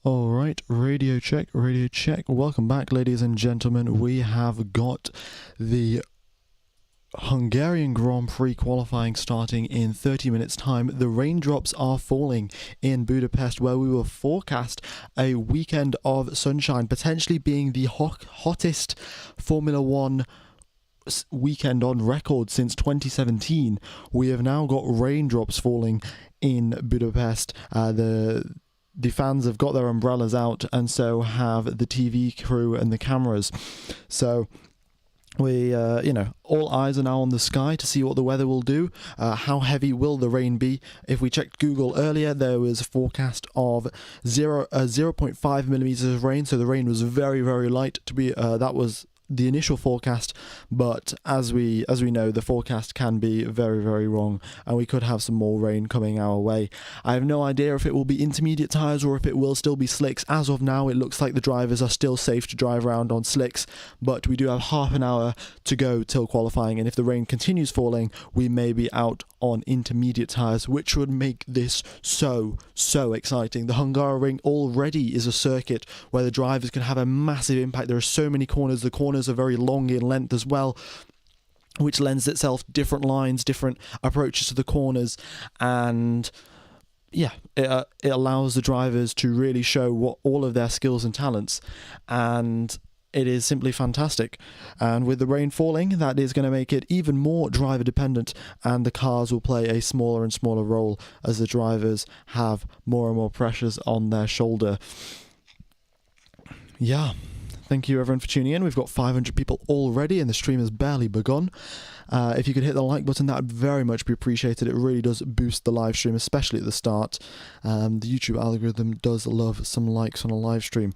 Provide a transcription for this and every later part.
All right, radio check, radio check. Welcome back, ladies and gentlemen. We have got the Hungarian Grand Prix qualifying starting in 30 minutes time. The raindrops are falling in Budapest, where we were forecast a weekend of sunshine, potentially being the hottest Formula One weekend on record since 2017. We have now got raindrops falling in Budapest. The fans have got their umbrellas out, and so have the TV crew and the cameras. So we, all eyes are now on the sky to see what the weather will do. How heavy will the rain be? If we checked Google earlier, there was a forecast of 0.5 millimeters of rain, so the rain was very, very light. That was the initial forecast, but as we know, the forecast can be very, very wrong, and we could have some more rain coming our way. I have no idea if it will be intermediate tyres or if it will still be slicks. As of now, it looks like the drivers are still safe to drive around on slicks, but we do have half an hour to go till qualifying, and if the rain continues falling, we may be out on intermediate tyres, which would make this so exciting. The Hungaroring already is a circuit where the drivers can have a massive impact. There are so many corners. The corners are very long in length as well, which lends itself different lines, different approaches to the corners, and it allows the drivers to really show what all of their skills and talents, and it is simply fantastic. And with the rain falling, that is going to make it even more driver dependent, and the cars will play a smaller and smaller role as the drivers have more and more pressures on their shoulder. Thank you everyone for tuning in. We've got 500 people already and the stream has barely begun. If you could hit the like button, that would very much be appreciated. It really does boost the live stream, especially at the start. The YouTube algorithm does love some likes on a live stream.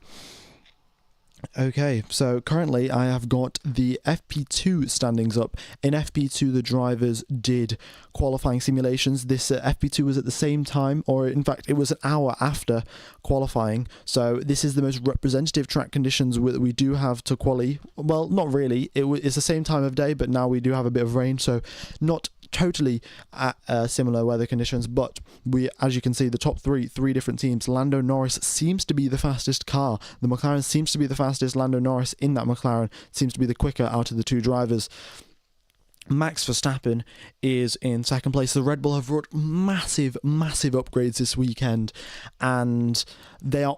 Okay, so currently I have got the FP2 standings up. In FP2, the drivers did qualifying simulations. This FP2 was at the same time, or in fact, it was an hour after qualifying. So this is the most representative track conditions we do have to quali. Well, not really. It's the same time of day, but now we do have a bit of rain, so not totally similar weather conditions, but we, as you can see, the top three different teams. Lando Norris seems to be the fastest car. The McLaren seems to be the fastest. Lando Norris in that McLaren seems to be the quicker out of the two drivers. Max Verstappen is in second place. The Red Bull have brought massive upgrades this weekend, and they are,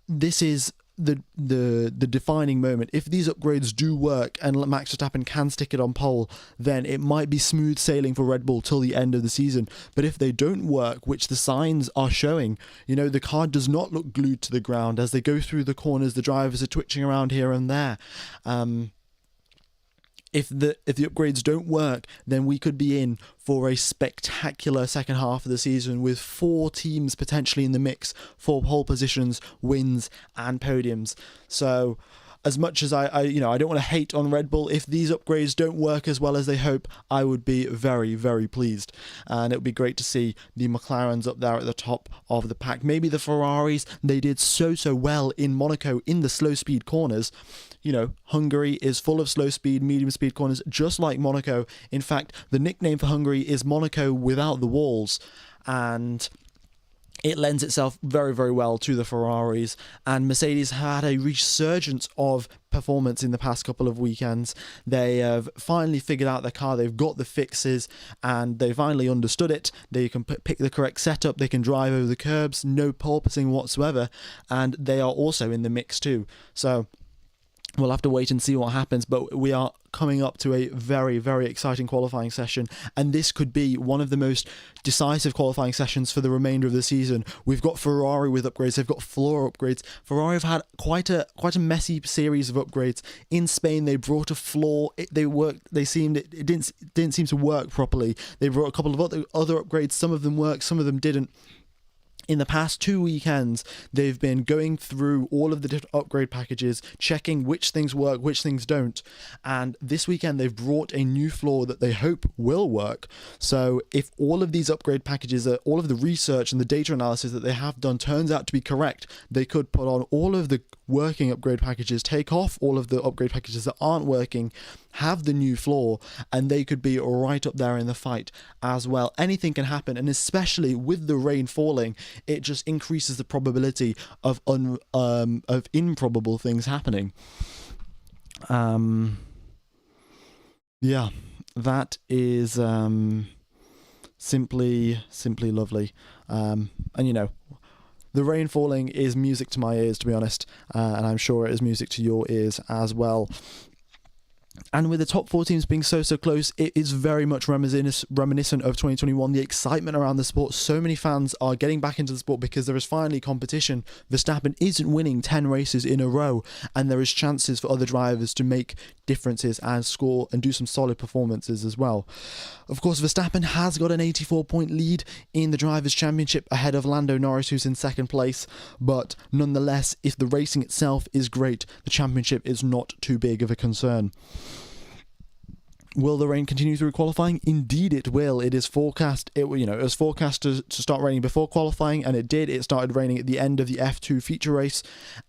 this is the defining moment. If these upgrades do work and Max Verstappen can stick it on pole, then it might be smooth sailing for Red Bull till the end of the season. But if they don't work, which the signs are showing, the car does not look glued to the ground. As they go through the corners, the drivers are twitching around here and there. If the upgrades don't work, then we could be in for a spectacular second half of the season with 4 teams potentially in the mix for pole positions, wins, and podiums. So, as much as I don't want to hate on Red Bull, if these upgrades don't work as well as they hope, I would be very, very pleased. And it would be great to see the McLarens up there at the top of the pack. Maybe the Ferraris, they did so well in Monaco in the slow speed corners. Hungary is full of slow speed, medium speed corners, just like Monaco. In fact, the nickname for Hungary is Monaco without the walls, and it lends itself very, very well to the Ferraris. And Mercedes had a resurgence of performance in the past couple of weekends. They have finally figured out their car. They've got the fixes, and they finally understood it. They can pick the correct setup. They can drive over the curbs, no porpoising whatsoever, and they are also in the mix too. So we'll have to wait and see what happens, but we are coming up to a very, very exciting qualifying session, and this could be one of the most decisive qualifying sessions for the remainder of the season. We've got Ferrari with upgrades. They've got floor upgrades. Ferrari have had quite a messy series of upgrades. In Spain, they brought a floor. It didn't seem to work properly. They brought a couple of other upgrades. Some of them worked, some of them didn't. In the past 2 weekends, they've been going through all of the different upgrade packages, checking which things work, which things don't. And this weekend, they've brought a new floor that they hope will work. So if all of these upgrade packages, all of the research and the data analysis that they have done turns out to be correct, they could put on all of the working upgrade packages, take off all of the upgrade packages that aren't working, have the new floor, and they could be right up there in the fight as well. Anything can happen, and especially with the rain falling, it just increases the probability of improbable things happening. Yeah, that is simply lovely. And you know, the rain falling is music to my ears, to be honest, and I'm sure it is music to your ears as well. And with the top 4 teams being so close, it is very much reminiscent of 2021. The excitement around the sport, so many fans are getting back into the sport because there is finally competition. Verstappen isn't winning 10 races in a row, and there is chances for other drivers to make differences and score and do some solid performances as well. Of course, Verstappen has got an 84-point lead in the Drivers' Championship ahead of Lando Norris, who's in second place, but nonetheless, if the racing itself is great, the championship is not too big of a concern. Will the rain continue through qualifying? Indeed it will. It is forecast. It was forecast to start raining before qualifying, and it did. It started raining at the end of the F2 feature race,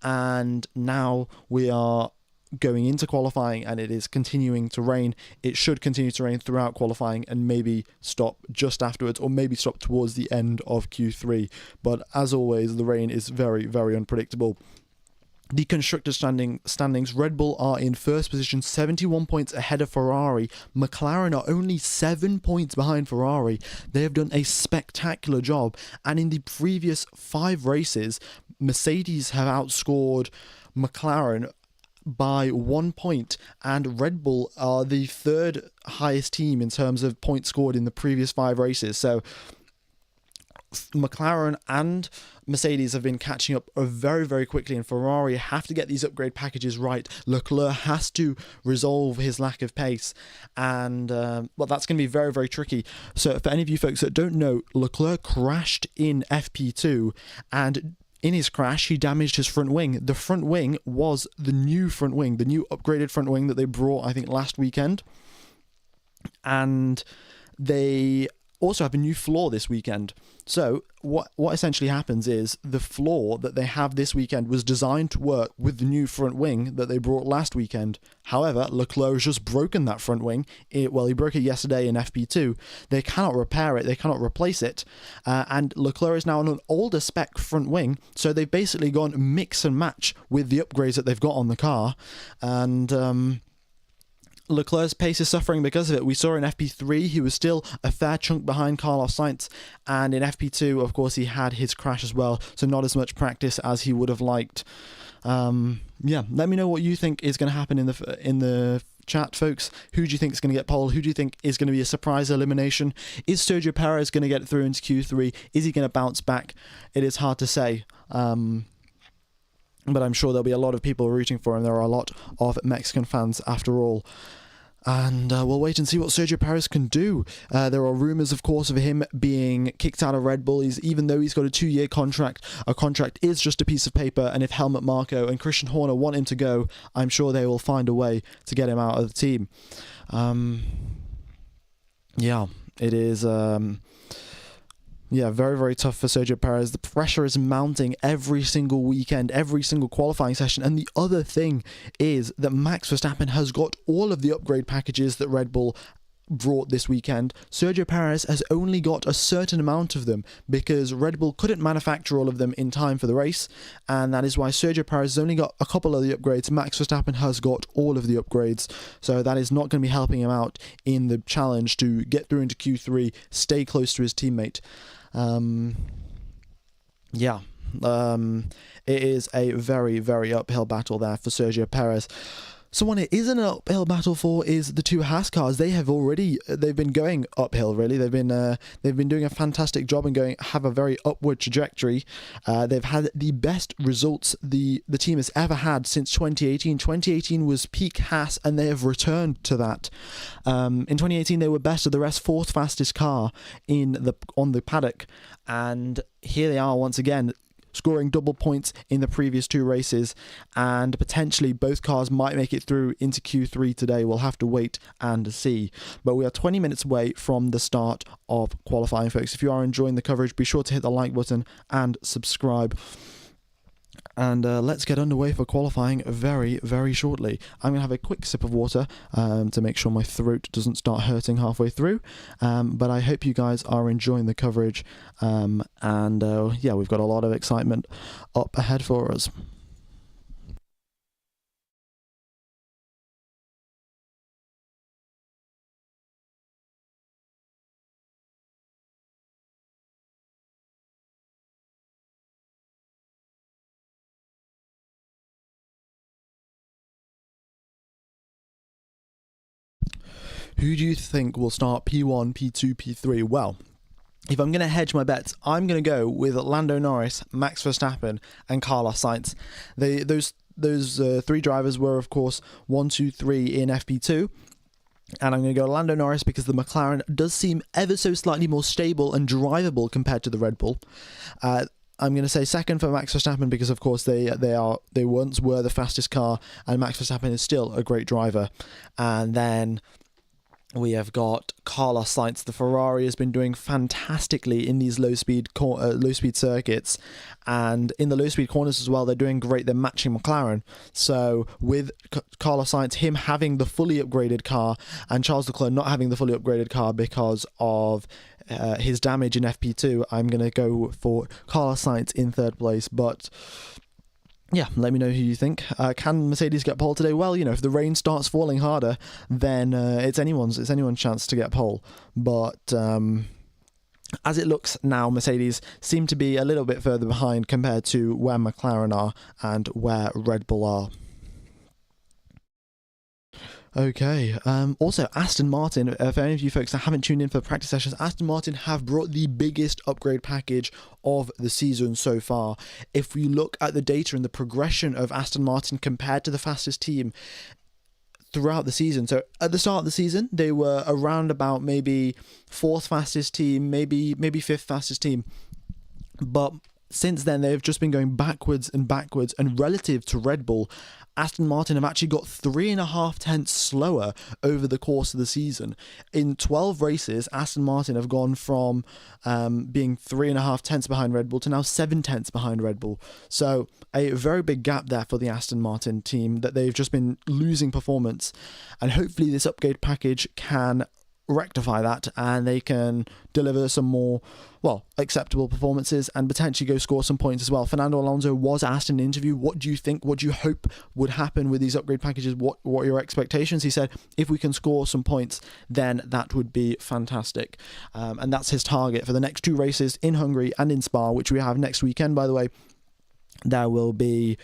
and now we are going into qualifying, and it is continuing to rain. It should continue to rain throughout qualifying and maybe stop just afterwards, or maybe stop towards the end of Q3. But as always, the rain is very, very unpredictable. The constructors' standings, Red Bull are in first position, 71 points ahead of Ferrari. McLaren are only 7 points behind Ferrari. They have done a spectacular job, and in the previous 5 races, Mercedes have outscored McLaren by 1 point, and Red Bull are the 3rd highest team in terms of points scored in the previous 5 races. So McLaren and Mercedes have been catching up very, very quickly, and Ferrari have to get these upgrade packages right. Leclerc has to resolve his lack of pace, and well, that's going to be very, very tricky. So for any of you folks that don't know, Leclerc crashed in FP2, and in his crash, he damaged his front wing. The front wing was the new front wing, the new upgraded front wing that they brought, I think, last weekend. And they also have a new floor this weekend. So what essentially happens is the floor that they have this weekend was designed to work with the new front wing that they brought last weekend. However, Leclerc has just broken that front wing. He broke it yesterday in FP2. They cannot repair it. They cannot replace it. And Leclerc is now on an older spec front wing. So they've basically gone mix and match with the upgrades that they've got on the car. And Leclerc's pace is suffering because of it. We saw in FP3 he was still a fair chunk behind Carlos Sainz, and in FP2 of course he had his crash as well, so not as much practice as he would have liked. Yeah, let me know what you think is going to happen in the chat, folks. Who do you think is going to get pole? Who do you think is going to be a surprise elimination? Is Sergio Perez going to get through into Q3? Is he going to bounce back? It is hard to say. But I'm sure there'll be a lot of people rooting for him. There are a lot of Mexican fans after all. And we'll wait and see what Sergio Perez can do. There are rumours, of course, of him being kicked out of Red Bull. Even though he's got a 2-year contract, a contract is just a piece of paper. And if Helmut Marko and Christian Horner want him to go, I'm sure they will find a way to get him out of the team. Yeah, it is... Yeah, very, very tough for Sergio Perez. The pressure is mounting every single weekend, every single qualifying session. And the other thing is that Max Verstappen has got all of the upgrade packages that Red Bull brought this weekend. Sergio Perez has only got a certain amount of them because Red Bull couldn't manufacture all of them in time for the race, and that is why Sergio Perez has only got a couple of the upgrades. Max Verstappen has got all of the upgrades, so that is not going to be helping him out in the challenge to get through into Q3, stay close to his teammate. Yeah, it is a very, very uphill battle there for Sergio Perez. Someone it isn't an uphill battle for is the 2 Haas cars. They've been going uphill, really. They've been doing a fantastic job and have a very upward trajectory. They've had the best results the team has ever had since 2018. 2018 was peak Haas, and they have returned to that. In 2018, they were best of the rest, 4th fastest car on the paddock, and here they are once again, scoring double points in the previous 2 races, and potentially both cars might make it through into Q3 today. We'll have to wait and see. But we are 20 minutes away from the start of qualifying, folks. If you are enjoying the coverage, be sure to hit the like button and subscribe. And let's get underway for qualifying very, very shortly. I'm going to have a quick sip of water to make sure my throat doesn't start hurting halfway through. But I hope you guys are enjoying the coverage. Yeah, we've got a lot of excitement up ahead for us. Who do you think will start P1, P2, P3? Well, if I'm going to hedge my bets, I'm going to go with Lando Norris, Max Verstappen, and Carlos Sainz. Those three drivers were, of course, 1, 2, 3 in FP2. And I'm going to go Lando Norris because the McLaren does seem ever so slightly more stable and drivable compared to the Red Bull. I'm going to say second for Max Verstappen because, of course, they once were the fastest car, and Max Verstappen is still a great driver. And then we have got Carlos Sainz. The Ferrari has been doing fantastically in these low-speed circuits, and in the low-speed corners as well. They're doing great. They're matching McLaren. So with Carlos Sainz, him having the fully upgraded car, and Charles Leclerc not having the fully upgraded car because of his damage in FP2, I'm going to go for Carlos Sainz in third place. But yeah, let me know who you think. Can Mercedes get pole today? Well, if the rain starts falling harder, then it's anyone's chance to get pole. But as it looks now, Mercedes seem to be a little bit further behind compared to where McLaren are and where Red Bull are. Okay, also Aston Martin, for any of you folks that haven't tuned in for practice sessions, Aston Martin have brought the biggest upgrade package of the season so far. If we look at the data and the progression of Aston Martin compared to the fastest team throughout the season, so at the start of the season, they were around about maybe fourth fastest team, maybe fifth fastest team, but since then they've just been going backwards, and relative to Red Bull, Aston Martin have actually got 3.5 tenths slower over the course of the season. In 12 races, Aston Martin have gone from being 3.5 tenths behind Red Bull to now 7 tenths behind Red Bull. So a very big gap there for the Aston Martin team, that they've just been losing performance. And hopefully this upgrade package can rectify that, and they can deliver some more acceptable performances and potentially go score some points as well. Fernando Alonso was asked in an interview, what do you think, what do you hope would happen with these upgrade packages, what are your expectations? He said if we can score some points, then that would be fantastic, and that's his target for the next two races in Hungary and in Spa, which we have next weekend, by the way. There will be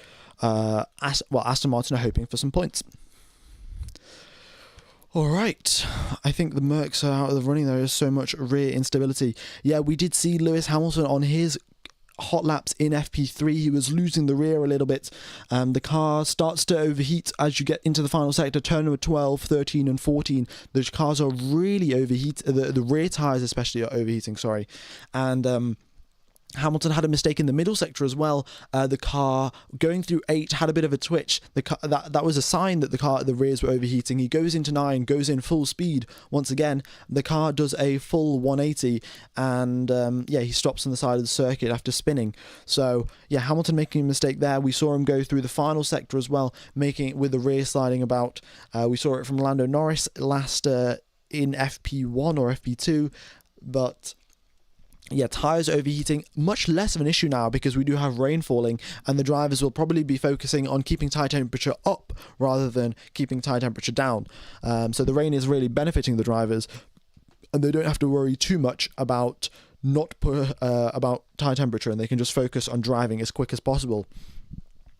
Aston Martin are hoping for some points. Alright, I think the Mercs are out of the running. There is so much rear instability. Yeah, we did see Lewis Hamilton on his hot laps in FP3. He was losing the rear a little bit. The car starts to overheat as you get into the final sector, turn number 12, 13 and 14. The cars are really overheating. The rear tyres especially are overheating, sorry. And Hamilton had a mistake in the middle sector as well. The car going through 8 had a bit of a twitch. That was a sign that the rears were overheating. He goes into 9, goes in full speed. Once again, the car does a full 180, and he stops on the side of the circuit after spinning. So yeah, Hamilton making a mistake there. We saw him go through the final sector as well, with the rear sliding about. We saw it from Lando Norris last in FP1 or FP2, but yeah, tyres overheating, much less of an issue now because we do have rain falling, and the drivers will probably be focusing on keeping tyre temperature up rather than keeping tyre temperature down. So the rain is really benefiting the drivers, and they don't have to worry too much about about tyre temperature, and they can just focus on driving as quick as possible.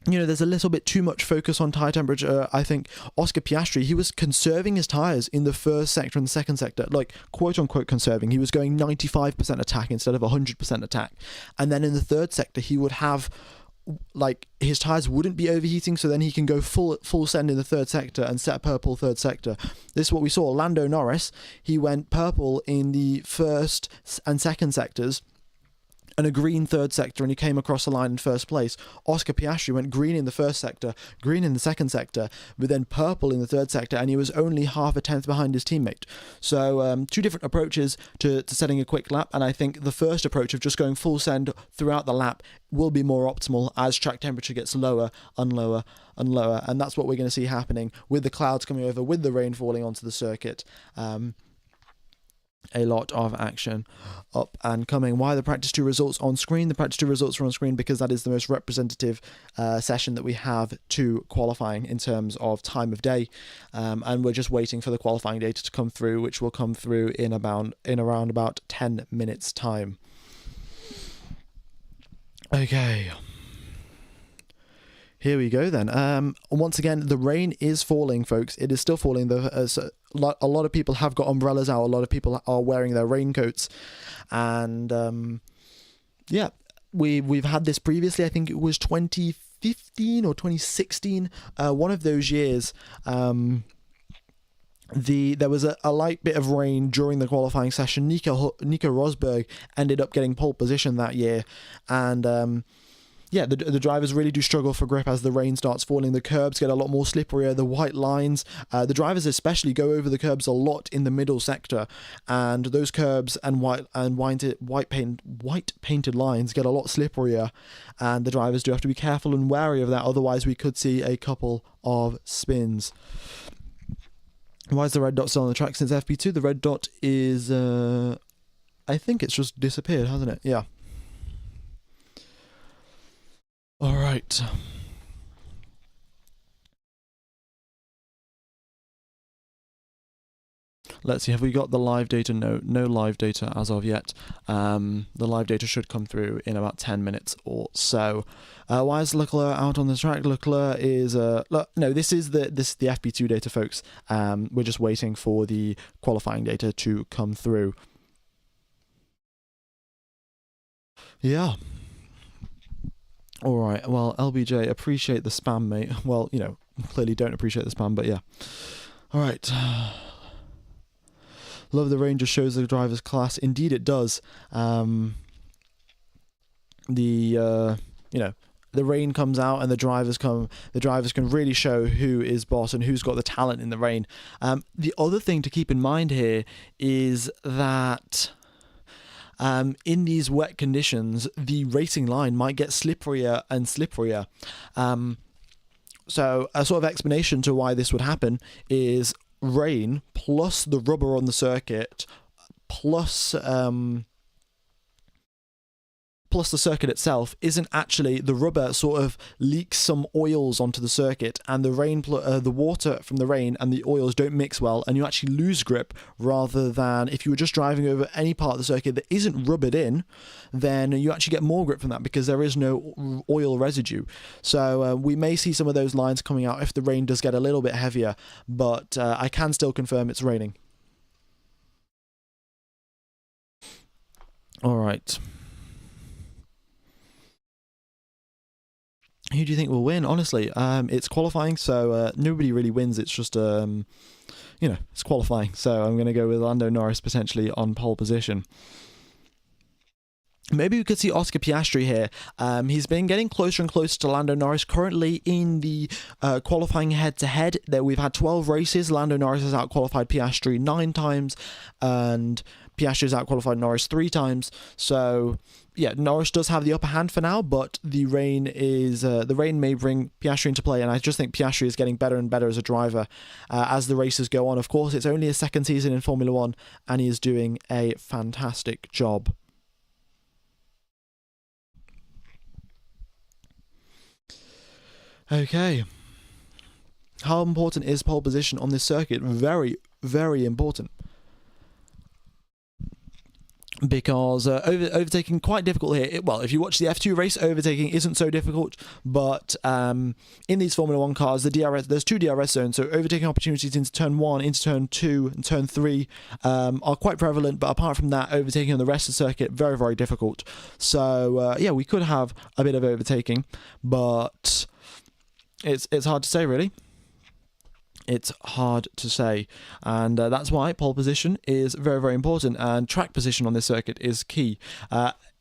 There's a little bit too much focus on tyre temperature. I think Oscar Piastri, he was conserving his tyres in the first sector and the second sector, like quote-unquote conserving. He was going 95% attack instead of 100% attack. And then in the third sector, he would have, his tyres wouldn't be overheating, so then he can go full send in the third sector and set purple third sector. This is what we saw. Lando Norris, he went purple in the first and second sectors, and a green third sector, and he came across the line in first place. Oscar Piastri went green in the first sector, green in the second sector, but then purple in the third sector, and he was only half a tenth behind his teammate. So two different approaches to setting a quick lap, and I think the first approach of just going full send throughout the lap will be more optimal as track temperature gets lower and lower and lower, and that's what we're going to see happening with the clouds coming over, with the rain falling onto the circuit. A lot of action up and coming. Why the practice 2 results on screen? The practice 2 results are on screen because that is the most representative session that we have to qualifying in terms of time of day, and we're just waiting for the qualifying data to come through, which will come through in around about 10 minutes time. Okay, here we go then. Once again, the rain is falling, folks. It is still falling. A lot of people have got umbrellas out. A lot of people are wearing their raincoats. And yeah, we've had this previously. I think it was 2015 or 2016. One of those years, there was a light bit of rain during the qualifying session. Nico Rosberg ended up getting pole position that year. And yeah, the drivers really do struggle for grip as the rain starts falling. The curbs get a lot more slipperier. The white lines, the drivers especially go over the curbs a lot in the middle sector, and those curbs and white painted lines get a lot slipperier, and the drivers do have to be careful and wary of that. Otherwise, we could see a couple of spins. Why is the red dot still on the track since FP2? The red dot is, I think it's just disappeared, hasn't it? Yeah. All right. Let's see, have we got the live data? No live data as of yet. The live data should come through in about 10 minutes or so. Why is Leclerc out on the track? Leclerc is no, this is the FP2 data, folks. We're just waiting for the qualifying data to come through. Yeah. All right, well, LBJ, appreciate the spam, mate. Well, you know, clearly don't appreciate the spam, but yeah. All right. Love the rain just shows the driver's class. Indeed, it does. You know, the rain comes out and the drivers can really show who is boss and who's got the talent in the rain. The other thing to keep in mind here is that in these wet conditions, the racing line might get slipperier and slipperier. So a sort of explanation to why this would happen is rain plus the rubber on the circuit plus the circuit itself isn't actually, the rubber sort of leaks some oils onto the circuit, and the rain, the water from the rain and the oils don't mix well, and you actually lose grip, rather than if you were just driving over any part of the circuit that isn't rubbered in, then you actually get more grip from that because there is no oil residue. So we may see some of those lines coming out if the rain does get a little bit heavier, but I can still confirm it's raining. All right. Who do you think will win? Honestly, it's qualifying, so nobody really wins. It's just, you know, it's qualifying. So I'm going to go with Lando Norris potentially on pole position. Maybe we could see Oscar Piastri here. He's been getting closer and closer to Lando Norris. Currently in the qualifying head-to-head, there we've had 12 races. Lando Norris has out-qualified Piastri 9 times, and Piastri has out-qualified Norris 3 times. So yeah, Norris does have the upper hand for now, but the rain may bring Piastri into play, and I just think Piastri is getting better and better as a driver as the races go on. Of course, it's only his second season in Formula 1, and he is doing a fantastic job. Okay. How important is pole position on this circuit? Very, very important. Because overtaking quite difficult here. Well, if you watch the F2 race, overtaking isn't so difficult, but in these Formula 1 cars, there's 2 DRS zones, so overtaking opportunities into turn 1, into turn 2, and turn 3 are quite prevalent, but apart from that, overtaking on the rest of the circuit, very, very difficult. So, yeah, we could have a bit of overtaking, but it's hard to say, really. It's hard to say, and that's why pole position is very, very important, and track position on this circuit is key.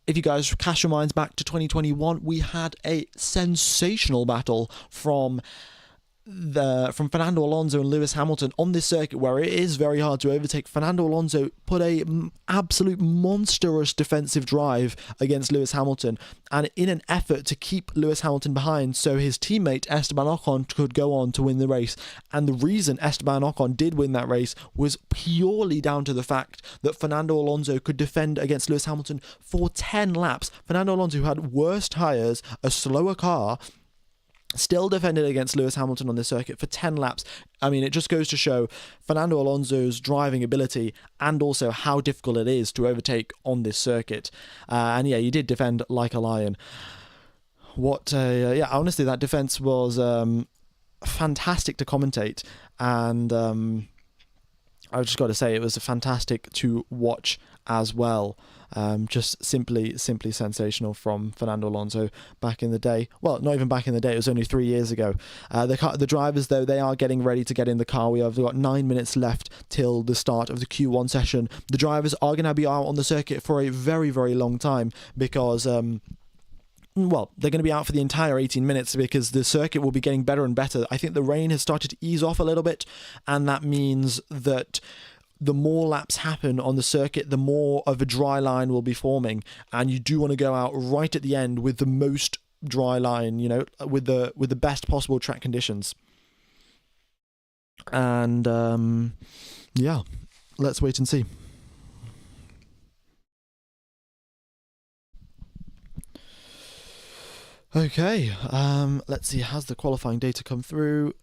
if you guys cast your minds back to 2021, we had a sensational battle from Fernando Alonso and Lewis Hamilton on this circuit, where it is very hard to overtake. Fernando Alonso put a absolute monstrous defensive drive against Lewis Hamilton, and in an effort to keep Lewis Hamilton behind so his teammate Esteban Ocon could go on to win the race. And the reason Esteban Ocon did win that race was purely down to the fact that Fernando Alonso could defend against Lewis Hamilton for 10 laps. Fernando Alonso, who had worse tyres, a slower car, still defended against Lewis Hamilton on this circuit for 10 laps. I mean, it just goes to show Fernando Alonso's driving ability and also how difficult it is to overtake on this circuit. And yeah, he did defend like a lion. Yeah, honestly, that defense was fantastic to commentate, and I've just got to say it was fantastic to watch as well. Just simply sensational from Fernando Alonso back in the day. Well, not even back in the day, it was only 3 years ago. The drivers, though, they are getting ready to get in the car. We've got 9 minutes left till the start of the Q1 session. The drivers are going to be out on the circuit for a very, very long time because well, they're going to be out for the entire 18 minutes because the circuit will be getting better and better. I think the rain has started to ease off a little bit, and that means that the more laps happen on the circuit, the more of a dry line will be forming, and you do want to go out right at the end with the most dry line, you know, with the best possible track conditions. And yeah, let's wait and see. Okay, let's see, has the qualifying data come through?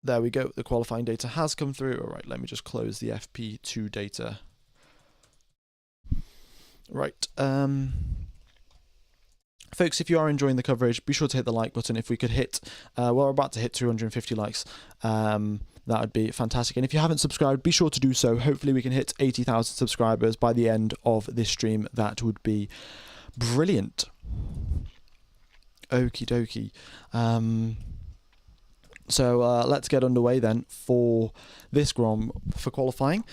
There we go, the qualifying data has come through. All right, let me just close the FP2 data. Right, folks, if you are enjoying the coverage, be sure to hit the like button. If we could hit, well, we're about to hit 250 likes. That would be fantastic. And if you haven't subscribed, be sure to do so. Hopefully we can hit 80,000 subscribers by the end of this stream. That would be brilliant. Okie dokie. So let's get underway then for this for qualifying.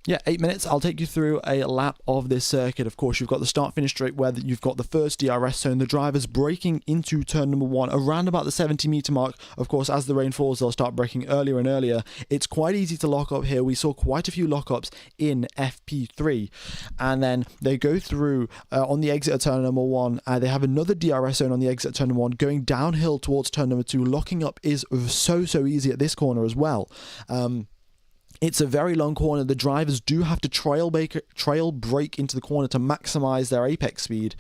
Yeah, 8 minutes. I'll take you through a lap of this circuit. Of course, you've got the start-finish straight where you've got the first DRS zone. The drivers braking into turn number 1 around about the 70-meter mark. Of course, as the rain falls, they'll start braking earlier and earlier. It's quite easy to lock up here. We saw quite a few lockups in FP3. And then they go through on the exit of turn number 1. They have another DRS zone on the exit of turn number 1. Going downhill towards turn number 2. Locking up is so easy at this corner as well. It's a very long corner. The drivers do have to trail brake into the corner to maximize their apex speed,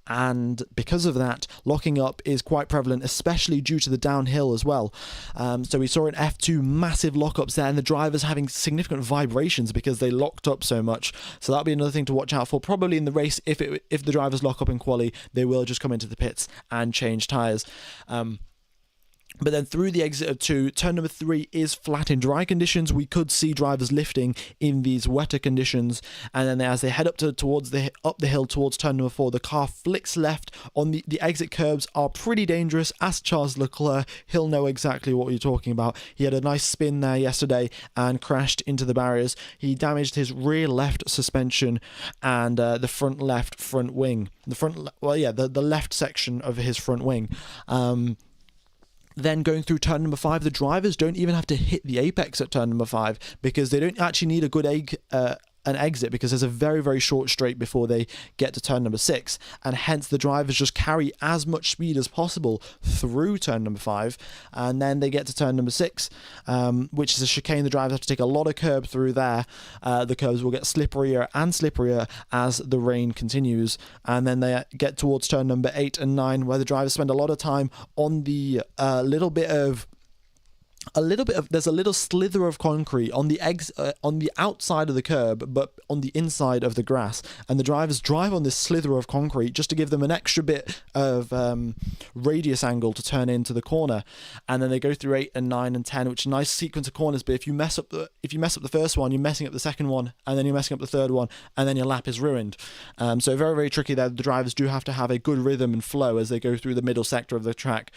and because of that, locking up is quite prevalent, especially due to the downhill as well. So we saw in F2 massive lockups there, and the drivers having significant vibrations because they locked up so much. So that'll be another thing to watch out for. Probably in the race, if the drivers lock up in quali, they will just come into the pits and change tires. But then through the exit of 2, turn number 3 is flat in dry conditions. We could see drivers lifting in these wetter conditions, and then as they head up the hill towards turn number 4, the car flicks left on the exit curbs are pretty dangerous. Ask Charles Leclerc, he'll know exactly what you're talking about. He had a nice spin there yesterday and crashed into the barriers. He damaged his rear left suspension and the front left front wing. The left section of his front wing. Then going through turn number 5, the drivers don't even have to hit the apex at turn number 5 because they don't actually need a good an exit, because there's a very short straight before they get to turn number 6, and hence the drivers just carry as much speed as possible through turn number 5, and then they get to turn number 6, which is a chicane. The drivers have to take a lot of curb through there. The curbs will get slipperier and slipperier as the rain continues, and then they get towards turn number 8 and 9, where the drivers spend a lot of time on the there's a little slither of concrete on the outside of the curb, but on the inside of the grass, and the drivers drive on this slither of concrete just to give them an extra bit of radius angle to turn into the corner. And then they go through 8 and 9 and 10, which is a nice sequence of corners. But if you mess up the first one, you're messing up the second one, and then you're messing up the third one, and then your lap is ruined. So very tricky there. The drivers do have to have a good rhythm and flow as they go through the middle sector of the track.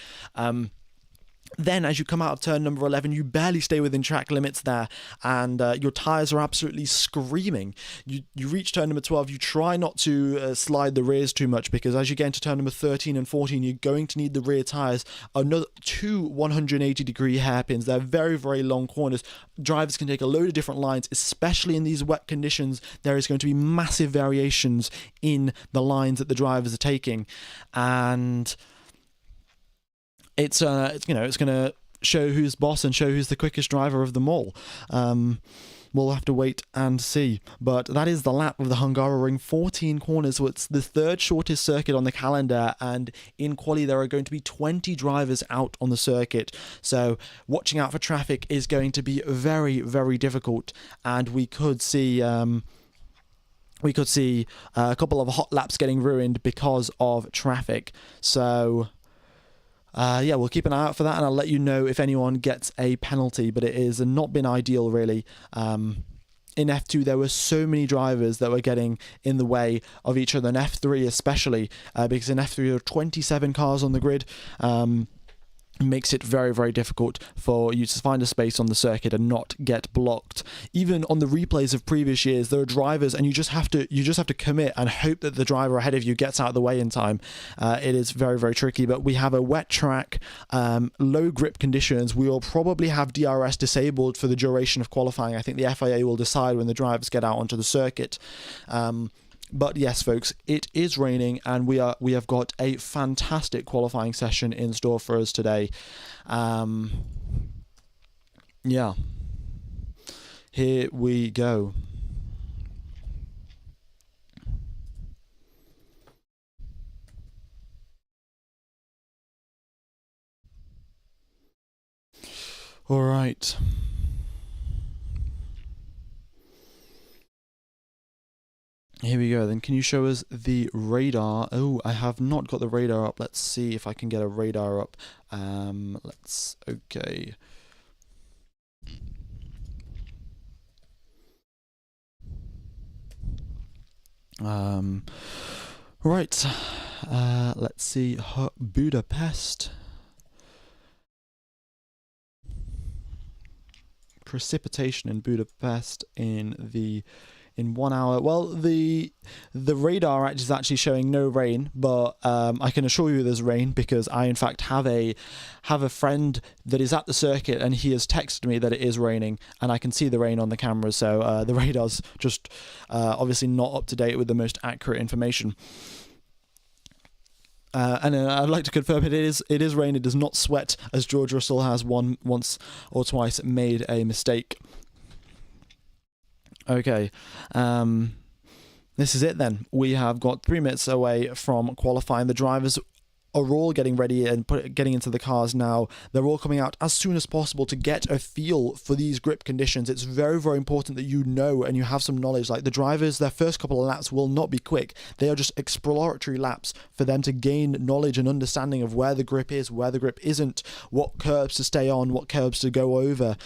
Then as you come out of turn number 11, you barely stay within track limits there, and your tyres are absolutely screaming. You reach turn number 12, you try not to slide the rears too much, because as you get into turn number 13 and 14, you're going to need the rear tyres. Another two 180-degree hairpins. They're very, very long corners. Drivers can take a load of different lines, especially in these wet conditions. There is going to be massive variations in the lines that the drivers are taking, and it's going to show who's boss and show who's the quickest driver of them all. We'll have to wait and see. But that is the lap of the Hungaroring, 14 corners. So it's the third shortest circuit on the calendar, and in quali there are going to be 20 drivers out on the circuit. So watching out for traffic is going to be very, very difficult, and we could see a couple of hot laps getting ruined because of traffic. So yeah, we'll keep an eye out for that, and I'll let you know if anyone gets a penalty, but it has not been ideal, really. In F2, there were so many drivers that were getting in the way of each other, in F3 especially, because in F3 there are 27 cars on the grid. Makes it very, very difficult for you to find a space on the circuit and not get blocked. Even on the replays of previous years, there are drivers, and you just have to commit and hope that the driver ahead of you gets out of the way in time. It is very, very tricky, but we have a wet track, low grip conditions. We will probably have DRS disabled for the duration of qualifying. I think the FIA will decide when the drivers get out onto the circuit. But yes, folks, it is raining, and we have got a fantastic qualifying session in store for us today. Yeah, here we go. All right. Here we go then. Can you show us the radar? Oh, I have not got the radar up. Let's see if I can get a radar up. Okay. Right. Let's see. Budapest. Precipitation in Budapest in 1 hour. Well, the radar is actually showing no rain, but I can assure you there's rain, because I in fact have a friend that is at the circuit, and he has texted me that it is raining, and I can see the rain on the camera. So the radar's just obviously not up to date with the most accurate information. And I'd like to confirm it is rain. It does not sweat, as George Russell has once or twice made a mistake. Okay, this is it then. We have got 3 minutes away from qualifying. The drivers are all getting ready and getting into the cars now. They're all coming out as soon as possible to get a feel for these grip conditions. It's very, very important that you know and you have some knowledge. Like the drivers, their first couple of laps will not be quick. They are just exploratory laps for them to gain knowledge and understanding of where the grip is, where the grip isn't, what curbs to stay on, what curbs to go over.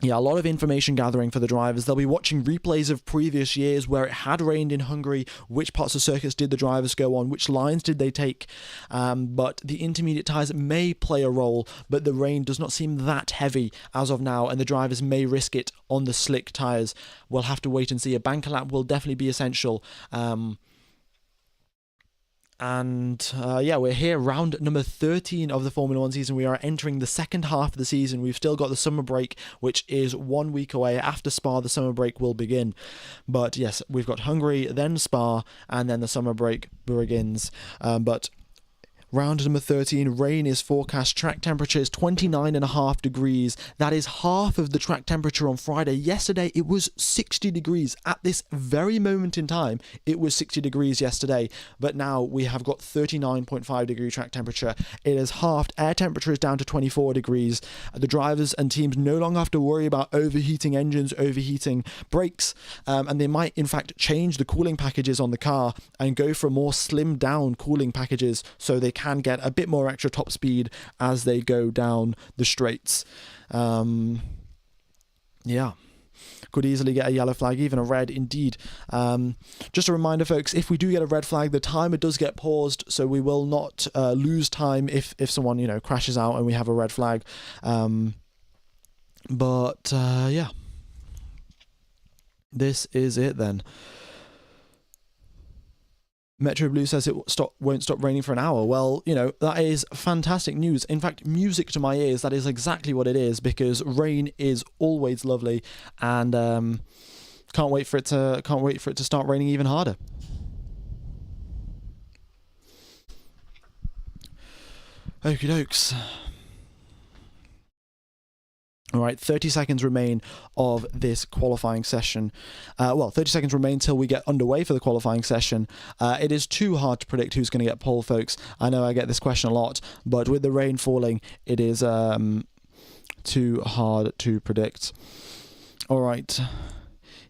Yeah, a lot of information gathering for the drivers. They'll be watching replays of previous years where it had rained in Hungary, which parts of circuits did the drivers go on, which lines did they take. But the intermediate tyres may play a role, but the rain does not seem that heavy as of now, and the drivers may risk it on the slick tyres. We'll have to wait and see. A banker lap will definitely be essential. Yeah, we're here, round number 13 of the Formula 1 season. We are entering the second half of the season. We've still got the summer break, which is 1 week away. After Spa, the summer break will begin. But yes, we've got Hungary, then Spa, and then the summer break begins. But round number 13, rain is forecast. Track temperature is 29.5 degrees. That is half of the track temperature on Friday. Yesterday, it was 60 degrees. At this very moment in time, it was 60 degrees yesterday. But now we have got 39.5 degree track temperature. It is halved. Air temperature is down to 24 degrees. The drivers and teams no longer have to worry about overheating engines, overheating brakes. And they might, in fact, change the cooling packages on the car and go for more slimmed down cooling packages so they can get a bit more extra top speed as they go down the straights. Yeah. could easily get a yellow flag, even a red indeed. Just a reminder, folks, if we do get a red flag, the timer does get paused, so we will not lose time if someone, you know, crashes out and we have a red flag. Yeah, this is it then. Metro Blue says it won't stop raining for an hour. Well, you know, that is fantastic news. In fact, music to my ears. That is exactly what it is, because rain is always lovely, and can't wait for it to start raining even harder. Okie dokes. All right, 30 seconds remain of this qualifying session. 30 seconds remain till we get underway for the qualifying session. It is too hard to predict who's going to get pole, folks. I know I get this question a lot, but with the rain falling, it is too hard to predict. All right.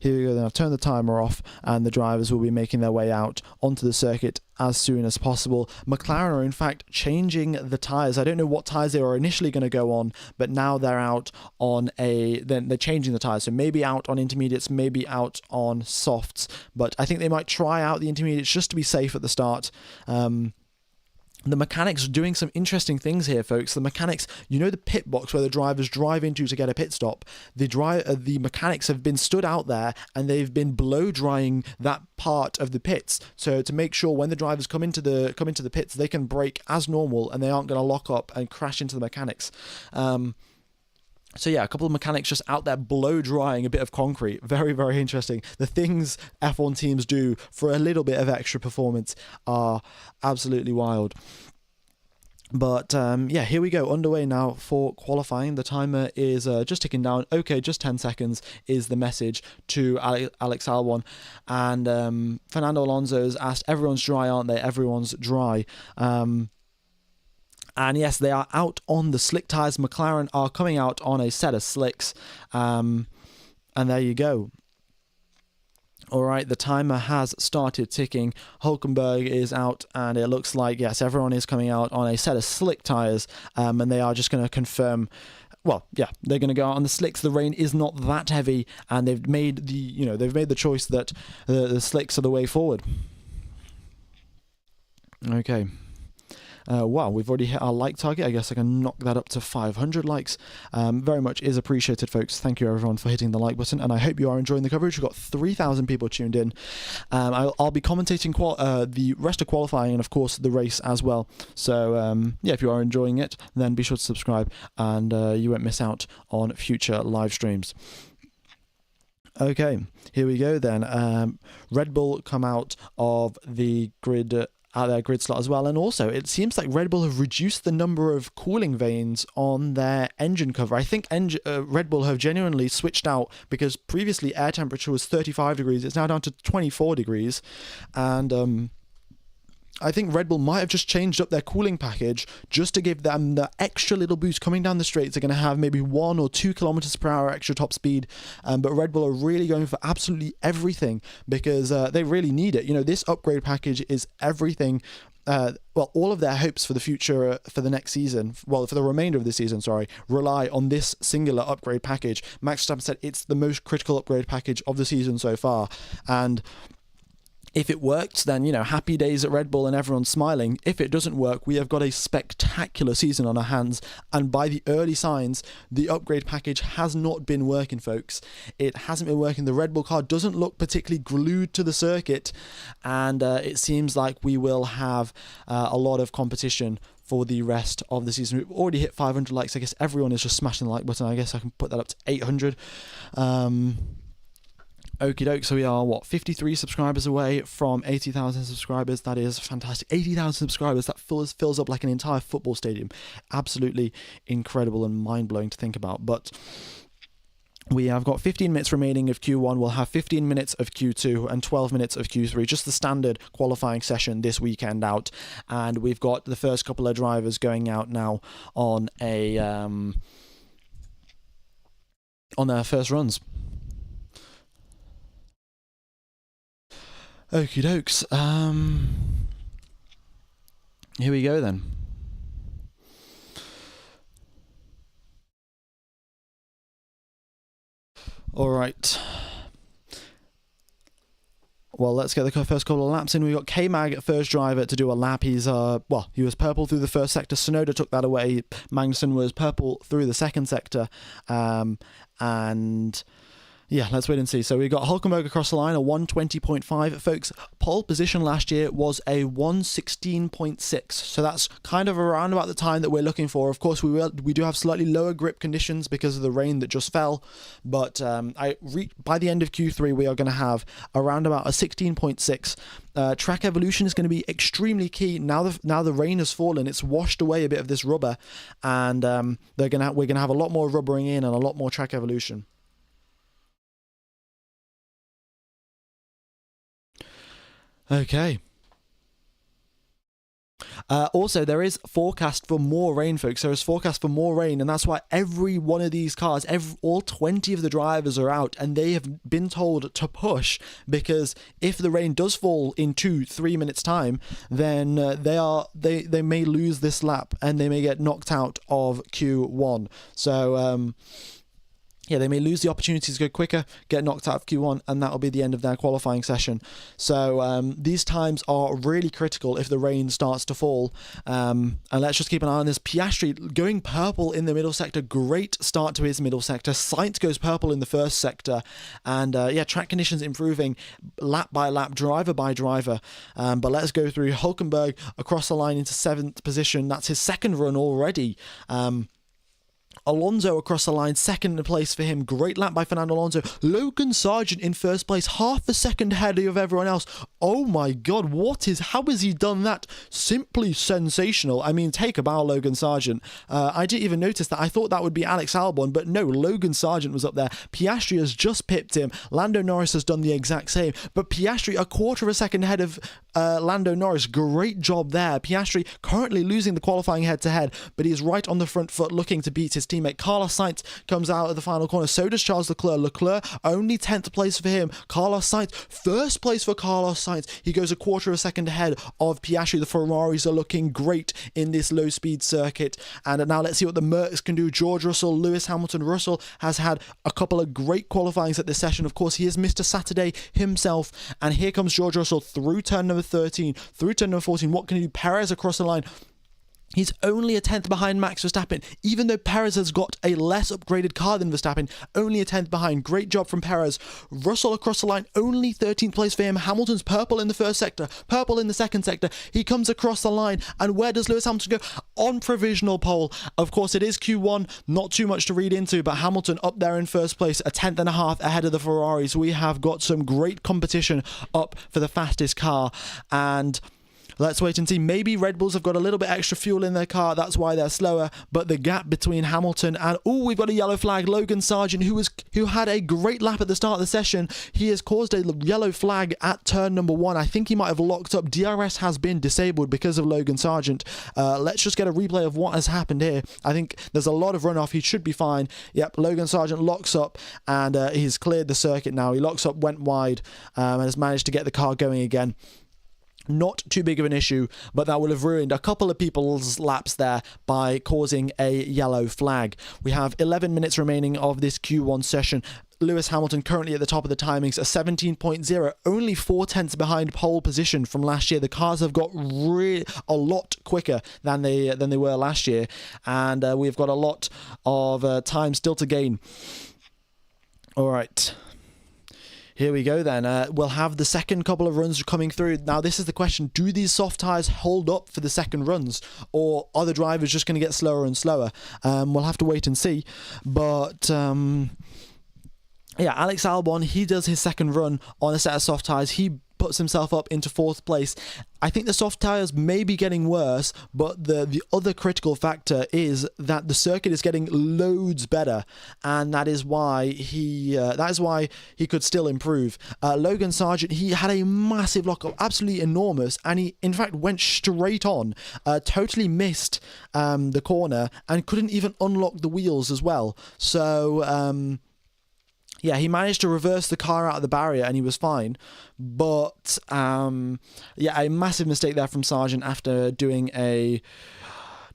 Here we go then. I've turned the timer off, and the drivers will be making their way out onto the circuit as soon as possible. McLaren are in fact changing the tyres. I don't know what tyres they were initially going to go on, but now they're out on they're changing the tyres. So maybe out on intermediates, maybe out on softs, but I think they might try out the intermediates just to be safe at the start. The mechanics are doing some interesting things here, folks. The mechanics, you know, the pit box where the drivers drive into to get a pit stop. The mechanics have been stood out there, and they've been blow drying that part of the pits, so to make sure when the drivers come into the pits, they can brake as normal and they aren't going to lock up and crash into the mechanics. So yeah, a couple of mechanics just out there blow drying a bit of concrete. Very, very interesting. The things F1 teams do for a little bit of extra performance are absolutely wild. But yeah, here we go, underway now for qualifying. The timer is just ticking down. Okay, just 10 seconds is the message to Alex Albon. And Fernando Alonso's asked, everyone's dry, aren't they? Everyone's dry. And yes, they are out on the slick tyres. McLaren are coming out on a set of slicks. And there you go. All right, the timer has started ticking. Hulkenberg is out, and it looks like, yes, everyone is coming out on a set of slick tyres. And they are just going to confirm... Well, yeah, they're going to go out on the slicks. The rain is not that heavy, and they've made the choice that the slicks are the way forward. Okay. Wow, we've already hit our like target. I guess I can knock that up to 500 likes. Very much is appreciated, folks. Thank you, everyone, for hitting the like button, and I hope you are enjoying the coverage. We've got 3,000 people tuned in. I'll be commentating the rest of qualifying and, of course, the race as well. So, yeah, if you are enjoying it, then be sure to subscribe, and you won't miss out on future live streams. Okay, here we go then. Red Bull come out of the grid... their grid slot as well, and also it seems like Red Bull have reduced the number of cooling vanes on their engine cover. I think Red Bull have genuinely switched out, because previously air temperature was 35 degrees, it's now down to 24 degrees, and I think Red Bull might have just changed up their cooling package just to give them the extra little boost. Coming down the straights, they're going to have maybe 1 or 2 kilometers per hour extra top speed. But Red Bull are really going for absolutely everything, because they really need it. You know, this upgrade package is everything. All of their hopes for the future, for the next season, for the remainder of the season, rely on this singular upgrade package. Max Verstappen said it's the most critical upgrade package of the season so far. And if it works, then, you know, happy days at Red Bull and everyone's smiling. If it doesn't work, we have got a spectacular season on our hands. And by the early signs, the upgrade package has not been working, folks. It hasn't been working. The Red Bull car doesn't look particularly glued to the circuit. And it seems like we will have a lot of competition for the rest of the season. We've already hit 500 likes. I guess everyone is just smashing the like button. I guess I can put that up to 800. Okie doke, so we are, 53 subscribers away from 80,000 subscribers. That is fantastic. 80,000 subscribers, that fills up like an entire football stadium. Absolutely incredible and mind-blowing to think about. But we have got 15 minutes remaining of Q1. We'll have 15 minutes of Q2 and 12 minutes of Q3, just the standard qualifying session this weekend out. And we've got the first couple of drivers going out now on their first runs. Okie dokes. Here we go then. All right. Well, let's get the first couple of laps in. We got K-Mag, first driver, to do a lap. He was purple through the first sector. Sonoda took that away. Magnusson was purple through the second sector. And yeah, let's wait and see. So we got Hulkenberg across the line, a 120.5. Folks, pole position last year was a 116.6. So that's kind of around about the time that we're looking for. Of course, we do have slightly lower grip conditions because of the rain that just fell. But by the end of Q3, we are going to have around about a 16.6. Track evolution is going to be extremely key. Now the rain has fallen, it's washed away a bit of this rubber, and we're going to have a lot more rubbering in and a lot more track evolution. Okay. Also, there is forecast for more rain, folks. There is forecast for more rain, and that's why every one of these cars, all 20 of the drivers are out, and they have been told to push, because if the rain does fall in 2-3 minutes time, then they may lose this lap and they may get knocked out of Q1. So yeah, they may lose the opportunity to go quicker, get knocked out of Q1, and that'll be the end of their qualifying session. So these times are really critical if the rain starts to fall. And let's just keep an eye on this. Piastri going purple in the middle sector. Great start to his middle sector. Sainz goes purple in the first sector. And yeah, track conditions improving lap by lap, driver by driver. But let's go through Hulkenberg across the line into 7th position. That's his second run already. Alonso across the line, second place for him. Great lap by Fernando Alonso. Logan Sargent in first place, half a second ahead of everyone else. Oh my god, how has he done that? Simply sensational. I mean, take a bow, Logan Sargent. I didn't even notice that. I thought that would be Alex Albon, but no, Logan Sargent was up there. Piastri has just pipped him. Lando Norris has done the exact same, but Piastri a quarter of a second ahead of Lando Norris. Great job there. Piastri currently losing the qualifying head-to-head, but he's right on the front foot looking to beat his teammate. Carlos Sainz comes out of the final corner. So does Charles Leclerc. Leclerc only 10th place for him. Carlos Sainz, first place for Carlos Sainz. He goes a quarter of a second ahead of Piastri. The Ferraris are looking great in this low-speed circuit. And now let's see what the Mercs can do. George Russell, Lewis Hamilton. Russell has had a couple of great qualifyings at this session. Of course, he is Mr. Saturday himself. And here comes George Russell through turn number 13, through turn number 14. What can he do? Perez across the line. He's only a 10th behind Max Verstappen, even though Perez has got a less upgraded car than Verstappen, only a 10th behind. Great job from Perez. Russell across the line, only 13th place for him. Hamilton's purple in the first sector, purple in the second sector. He comes across the line, and where does Lewis Hamilton go? On provisional pole. Of course, it is Q1, not too much to read into, but Hamilton up there in first place, a 10th and a half ahead of the Ferraris. We have got some great competition up for the fastest car, and let's wait and see. Maybe Red Bulls have got a little bit extra fuel in their car. That's why they're slower. But the gap between Hamilton and... oh, we've got a yellow flag. Logan Sargent, who had a great lap at the start of the session. He has caused a yellow flag at turn number 1. I think he might have locked up. DRS has been disabled because of Logan Sargent. Let's just get a replay of what has happened here. I think there's a lot of runoff. He should be fine. Yep, Logan Sargent locks up, and he's cleared the circuit now. He locks up, went wide, and has managed to get the car going again. Not too big of an issue, but that will have ruined a couple of people's laps there by causing a yellow flag. We have 11 minutes remaining of this Q1 session. Lewis Hamilton currently at the top of the timings, a 17.0, only 4 tenths behind pole position from last year. The cars have got a lot quicker than they were last year, and we've got a lot of time still to gain. All right. Here we go then. We'll have the second couple of runs coming through. Now, this is the question. Do these soft tyres hold up for the second runs? Or are the drivers just going to get slower and slower? We'll have to wait and see. But... yeah, Alex Albon, he does his second run on a set of soft tyres. He puts himself up into 4th place. I think the soft tyres may be getting worse, but the other critical factor is that the circuit is getting loads better, and that is why he could still improve. Logan Sargent, he had a massive lockup, absolutely enormous, and he in fact went straight on, totally missed the corner, and couldn't even unlock the wheels as well. So yeah, he managed to reverse the car out of the barrier and he was fine. But, yeah, a massive mistake there from Sargent after doing a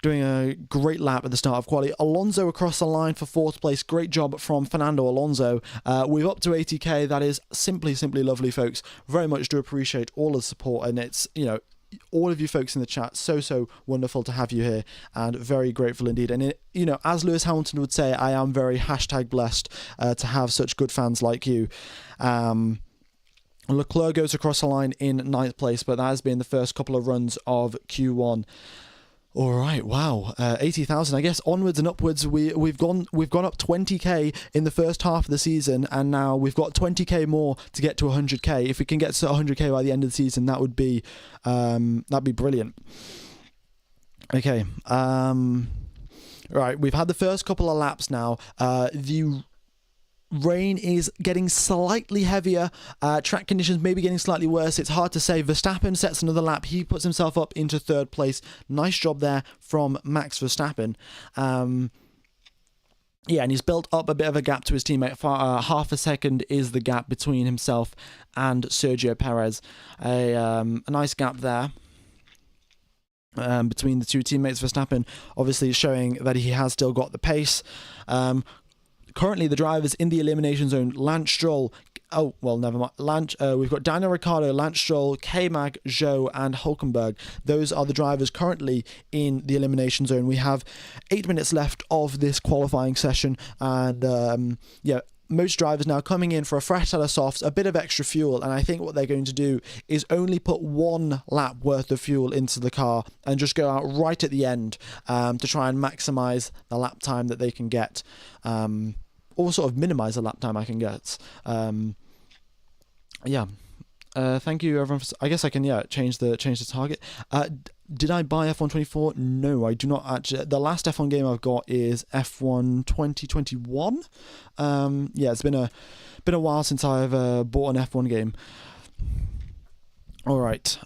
doing a great lap at the start of quali. Alonso across the line for 4th place. Great job from Fernando Alonso. We're up to 80k. That is simply lovely, folks. Very much do appreciate all the support, and it's, you know, all of you folks in the chat, so wonderful to have you here, and very grateful indeed. And it, you know, as Lewis Hamilton would say, I am very #blessed to have such good fans like you. Leclerc goes across the line in 9th place, but that has been the first couple of runs of Q1. All right, wow, 80,000. I guess onwards and upwards. We've gone up 20k in the first half of the season, and now we've got 20k more to get to 100k. If we can get to 100k by the end of the season, that'd be brilliant. Okay, right. We've had the first couple of laps now. The rain is getting slightly heavier. Track conditions may be getting slightly worse. It's hard to say. Verstappen sets another lap. He puts himself up into 3rd place. Nice job there from Max Verstappen. Yeah, and he's built up a bit of a gap to his teammate. Half a second is the gap between himself and Sergio Perez. A nice gap there. Between the two teammates. Verstappen obviously showing that he has still got the pace. Currently, the drivers in the elimination zone: Lance Stroll. Oh, well, never mind. We've got Daniel Ricciardo, Lance Stroll, K-Mag, Zhou, and Hulkenberg. Those are the drivers currently in the elimination zone. We have 8 minutes left of this qualifying session, and yeah, most drivers now coming in for a fresh set of softs, a bit of extra fuel, and I think what they're going to do is only put 1 lap worth of fuel into the car and just go out right at the end to try and maximize the lap time that they can get. Or sort of minimize the lap time I can get. Yeah. Thank you everyone for, I guess I can change the target. Did I buy F1 24? No, I do not actually. The last F1 game I've got is F1 2021. Yeah, it's been a while since I've bought an F1 game. All right,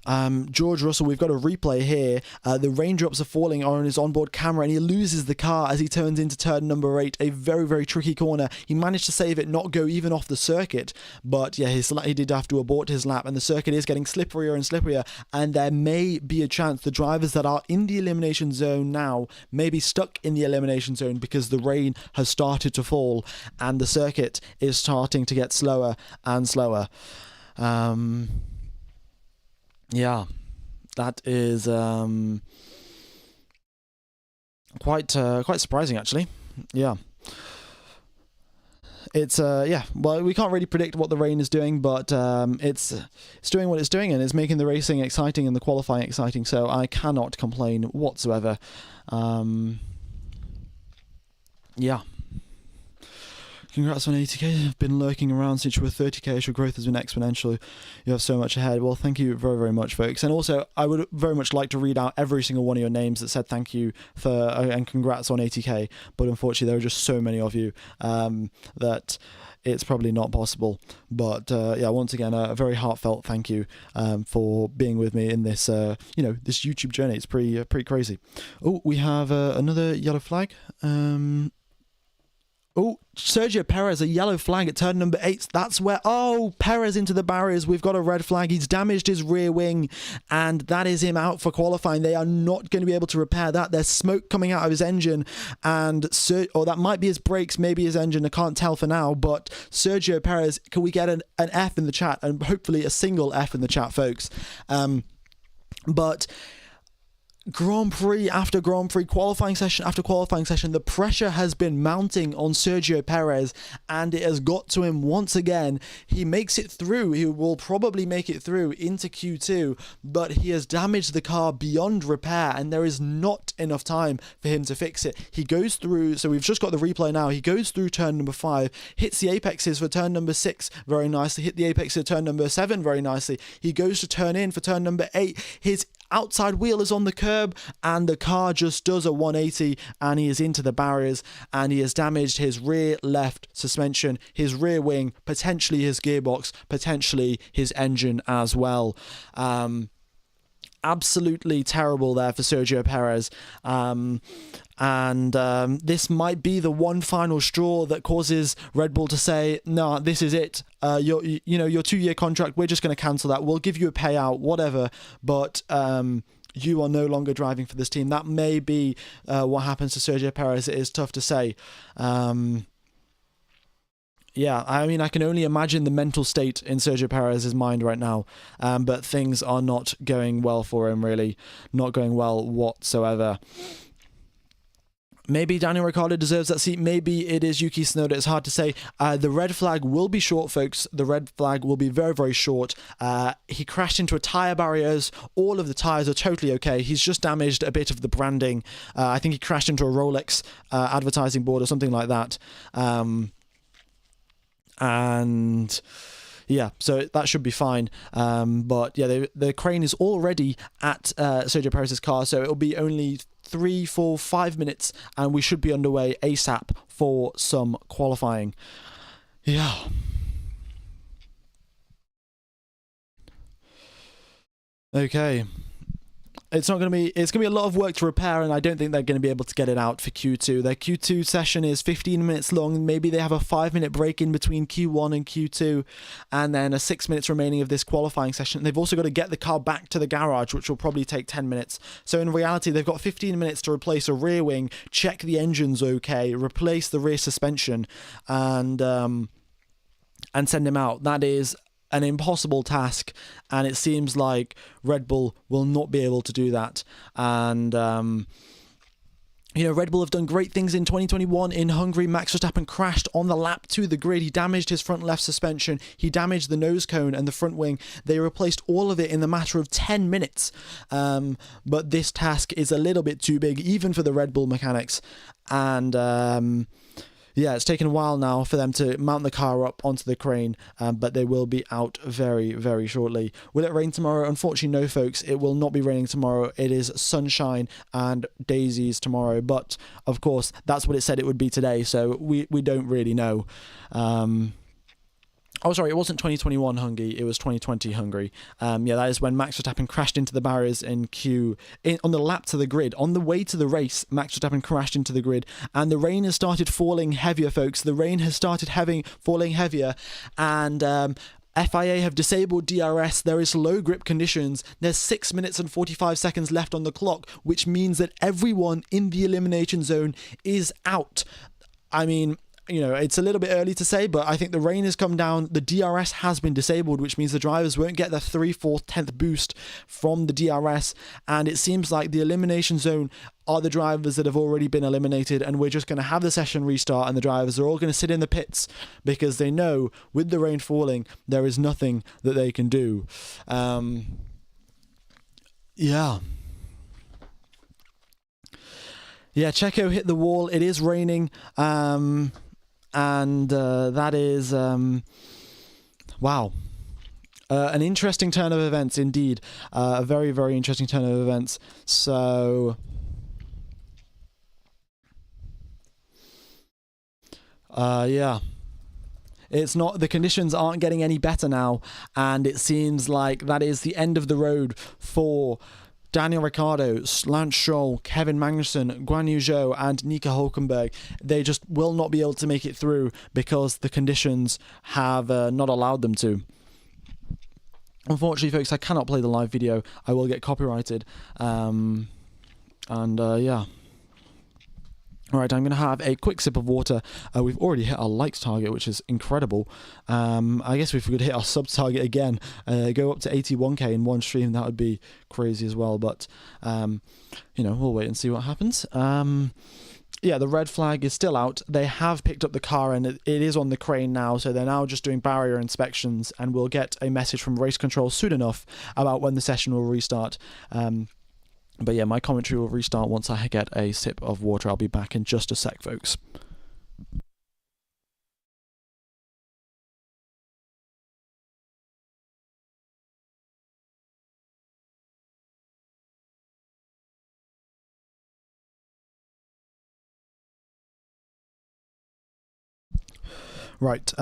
George Russell, we've got a replay here. The raindrops are falling on his onboard camera, and he loses the car as he turns into turn number 8, a very tricky corner. He managed to save it, not go even off the circuit, but yeah, he did have to abort his lap, and the circuit is getting slipperier and slipperier, and there may be a chance the drivers that are in the elimination zone now may be stuck in the elimination zone because the rain has started to fall, and the circuit is starting to get slower and slower. Yeah, that is quite surprising actually. Yeah. It's yeah, well, we can't really predict what the rain is doing, but it's doing what it's doing, and it's making the racing exciting and the qualifying exciting, so I cannot complain whatsoever. Yeah. Congrats on 80k. I've been lurking around since you were 30k. Your growth has been exponential. You have so much ahead. Well, thank you very much, folks. And also, I would very much like to read out every single one of your names that said thank you for and congrats on 80k. But unfortunately, there are just so many of you that it's probably not possible. But yeah, once again, a very heartfelt thank you for being with me in this this YouTube journey. It's pretty crazy. Oh, we have another yellow flag. Oh, Sergio Perez, a yellow flag at turn number 8. That's where... Oh, Perez into the barriers. We've got a red flag. He's damaged his rear wing, and that is him out for qualifying. They are not going to be able to repair that. There's smoke coming out of his engine, and... or that might be his brakes, maybe his engine. I can't tell for now, but Sergio Perez, can we get an F in the chat? And hopefully a single F in the chat, folks. But... Grand Prix after Grand Prix, qualifying session after qualifying session, the pressure has been mounting on Sergio Perez, and it has got to him once again. He makes it through. He will probably make it through into Q2, but he has damaged the car beyond repair, and there is not enough time for him to fix it. He goes through, so we've just got the replay now, he goes through turn number 5, hits the apexes for turn number 6 very nicely, hit the apex for turn number 7 very nicely. He goes to turn in for turn number 8. His outside wheel is on the curb, and the car just does a 180, and he is into the barriers, and he has damaged his rear left suspension, his rear wing, potentially his gearbox, potentially his engine as well. Absolutely terrible there for Sergio Perez. This might be the one final straw that causes Red Bull to say, no, this is it. Your 2-year contract, we're just going to cancel that. We'll give you a payout, whatever. But you are no longer driving for this team. That may be what happens to Sergio Perez. It is tough to say. Yeah, I mean, I can only imagine the mental state in Sergio Perez's mind right now, but things are not going well for him, really. Not going well whatsoever. Maybe Daniel Ricciardo deserves that seat. Maybe it is Yuki Tsunoda. It's hard to say. The red flag will be short, folks. The red flag will be very, very short. He crashed into a tyre barriers. All of the tyres are totally okay. He's just damaged a bit of the branding. I think he crashed into a Rolex advertising board or something like that. And yeah, so that should be fine. But yeah, the crane is already at Sergio Perez's car, so it'll be only 3, 4, 5 minutes, and we should be underway ASAP for some qualifying. Yeah. Okay. It's going to be a lot of work to repair, and I don't think they're going to be able to get it out for Q2. Their Q2 session is 15 minutes long. Maybe they have a 5-minute break in between Q1 and Q2, and then a 6 minutes remaining of this qualifying session. They've also got to get the car back to the garage, which will probably take 10 minutes. So in reality, they've got 15 minutes to replace a rear wing, check the engine's okay, replace the rear suspension, and send him out. That is an impossible task, and it seems like Red Bull will not be able to do that. And Red Bull have done great things in 2021 in Hungary. Max Verstappen crashed on the lap to the grid. He damaged his front left suspension. He damaged the nose cone and the front wing. They replaced all of it in the matter of 10 minutes. But this task is a little bit too big, even for the Red Bull mechanics. And yeah, it's taken a while now for them to mount the car up onto the crane, but they will be out very, very shortly. Will it rain tomorrow? Unfortunately, no, folks. It will not be raining tomorrow. It is sunshine and daisies tomorrow. But, of course, that's what it said it would be today, so we don't really know. Oh, sorry, it wasn't 2021 Hungary, it was 2020 Hungary. Yeah, that is when Max Verstappen crashed into the barriers on the lap to the grid. On the way to the race, Max Verstappen crashed into the grid, and the rain has started falling heavier, folks. The rain has started falling heavier, and FIA have disabled DRS. There is low grip conditions. There's 6 minutes and 45 seconds left on the clock, which means that everyone in the elimination zone is out. I mean, it's a little bit early to say, but I think the rain has come down. The DRS has been disabled, which means the drivers won't get the 3, 4, 10th boost from the DRS. And it seems like the elimination zone are the drivers that have already been eliminated, and we're just going to have the session restart, and the drivers are all going to sit in the pits because they know with the rain falling, there is nothing that they can do. Yeah. Yeah, Checo hit the wall. It is raining. And that is, wow, an interesting turn of events indeed. A very, very interesting turn of events. So, yeah. It's not, the conditions aren't getting any better now, and it seems like that is the end of the road for Daniel Ricciardo, Lance Stroll, Kevin Magnussen, Guan Yu Zhou, and Nico Hülkenberg. They just will not be able to make it through because the conditions have not allowed them to. Unfortunately, folks, I cannot play the live video. I will get copyrighted. Yeah. Alright, I'm going to have a quick sip of water. We've already hit our likes target, which is incredible. I guess if we could hit our subs target again, go up to 81k in one stream, that would be crazy as well. But, we'll wait and see what happens. Yeah, the red flag is still out. They have picked up the car, and it is on the crane now, so they're now just doing barrier inspections, and we'll get a message from race control soon enough about when the session will restart. But yeah, my commentary will restart once I get a sip of water. I'll be back in just a sec, folks. Right,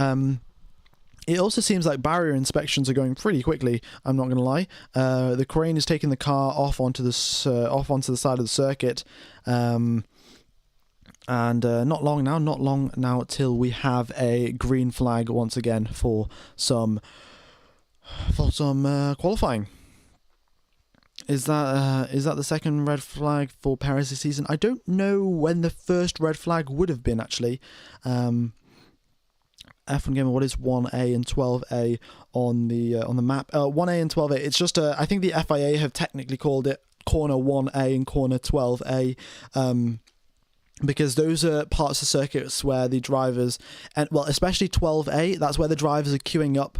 it also seems like barrier inspections are going pretty quickly, I'm not going to lie. The crane is taking the car off onto the side of the circuit. And not long now till we have a green flag once again for some qualifying. Is that the second red flag for Perez this season? I don't know when the first red flag would have been, actually. F1 Gamer, what is 1A and 12A on the map? 1A and 12A. It's just I think the FIA have technically called it corner 1A and corner 12A. Because those are parts of circuits where the drivers, and well, especially 12A, that's where the drivers are queuing up.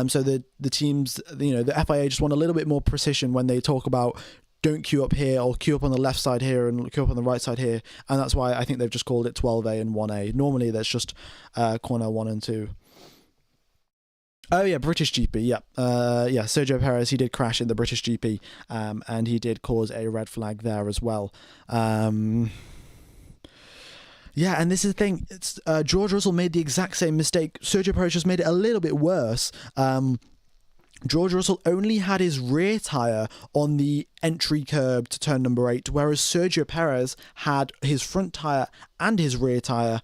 So the teams, the FIA just want a little bit more precision when they talk about don't queue up here or queue up on the left side here and queue up on the right side here. And that's why I think they've just called it 12A and 1A. Normally that's just corner 1 and 2. Oh yeah, British GP, yeah. Sergio Perez, he did crash in the British GP, and he did cause a red flag there as well. Yeah, and this is the thing. It's George Russell made the exact same mistake. Sergio Perez just made it a little bit worse. George Russell only had his rear tyre on the entry curb to turn number 8, whereas Sergio Perez had his front tyre and his rear tyre.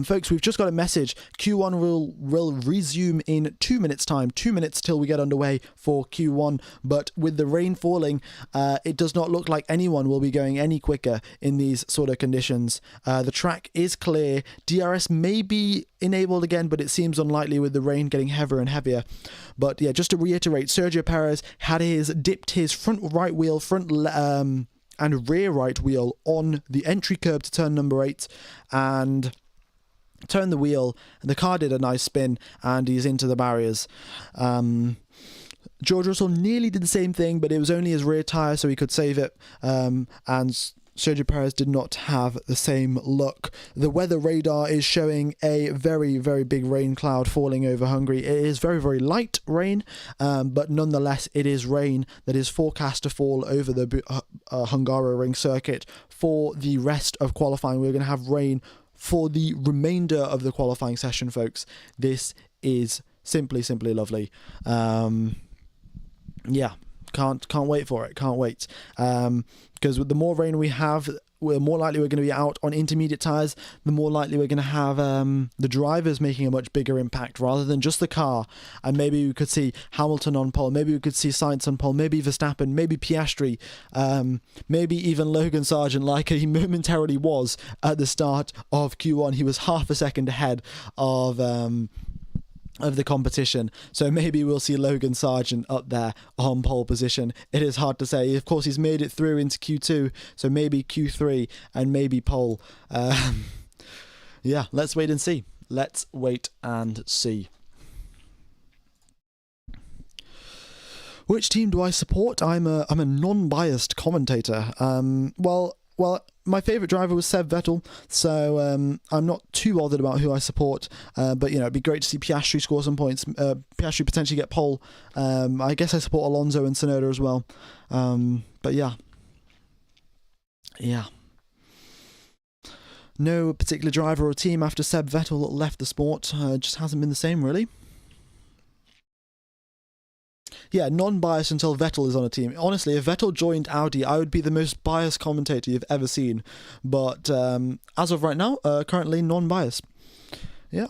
Folks, we've just got a message. Q1 will resume in 2 minutes time. 2 minutes till we get underway for Q1, but with the rain falling, it does not look like anyone will be going any quicker in these sort of conditions. The track is clear. DRS may be enabled again, but it seems unlikely with the rain getting heavier and heavier. But yeah, just to reiterate, Sergio Perez had dipped his front right wheel, and rear right wheel on the entry curb to turn number 8, and turned the wheel, and the car did a nice spin, and he's into the barriers. George Russell nearly did the same thing, but it was only his rear tyre, so he could save it, and Sergio Perez did not have the same luck. The weather radar is showing a very, very big rain cloud falling over Hungary. It is very, very light rain, but nonetheless, it is rain that is forecast to fall over the Hungaroring Circuit for the rest of qualifying. We're going to have rain for the remainder of the qualifying session, folks. This is simply lovely. Yeah. Can't wait for it. Can't wait. Because with the more rain we have, we're more likely we're going to be out on intermediate tyres. The more likely we're going to have the drivers making a much bigger impact rather than just the car. And maybe we could see Hamilton on pole. Maybe we could see Sainz on pole. Maybe Verstappen. Maybe Piastri. Maybe even Logan Sargent, like he momentarily was at the start of Q1. He was half a second ahead of the competition, so maybe we'll see Logan Sargent up there on pole position. It is hard to say. Of course, he's made it through into Q2, so maybe Q3 and maybe pole. Yeah, let's wait and see. Let's wait and see. Which team do I support? I'm a non-biased commentator. Well, my favourite driver was Seb Vettel, so I'm not too bothered about who I support, but it'd be great to see Piastri score some points, Piastri potentially get pole. I guess I support Alonso and Tsunoda as well, but yeah. No particular driver or team after Seb Vettel left the sport, just hasn't been the same really. Yeah, non-biased until Vettel is on a team. Honestly, if Vettel joined Audi, I would be the most biased commentator you've ever seen. But as of right now, currently non-biased. Yeah.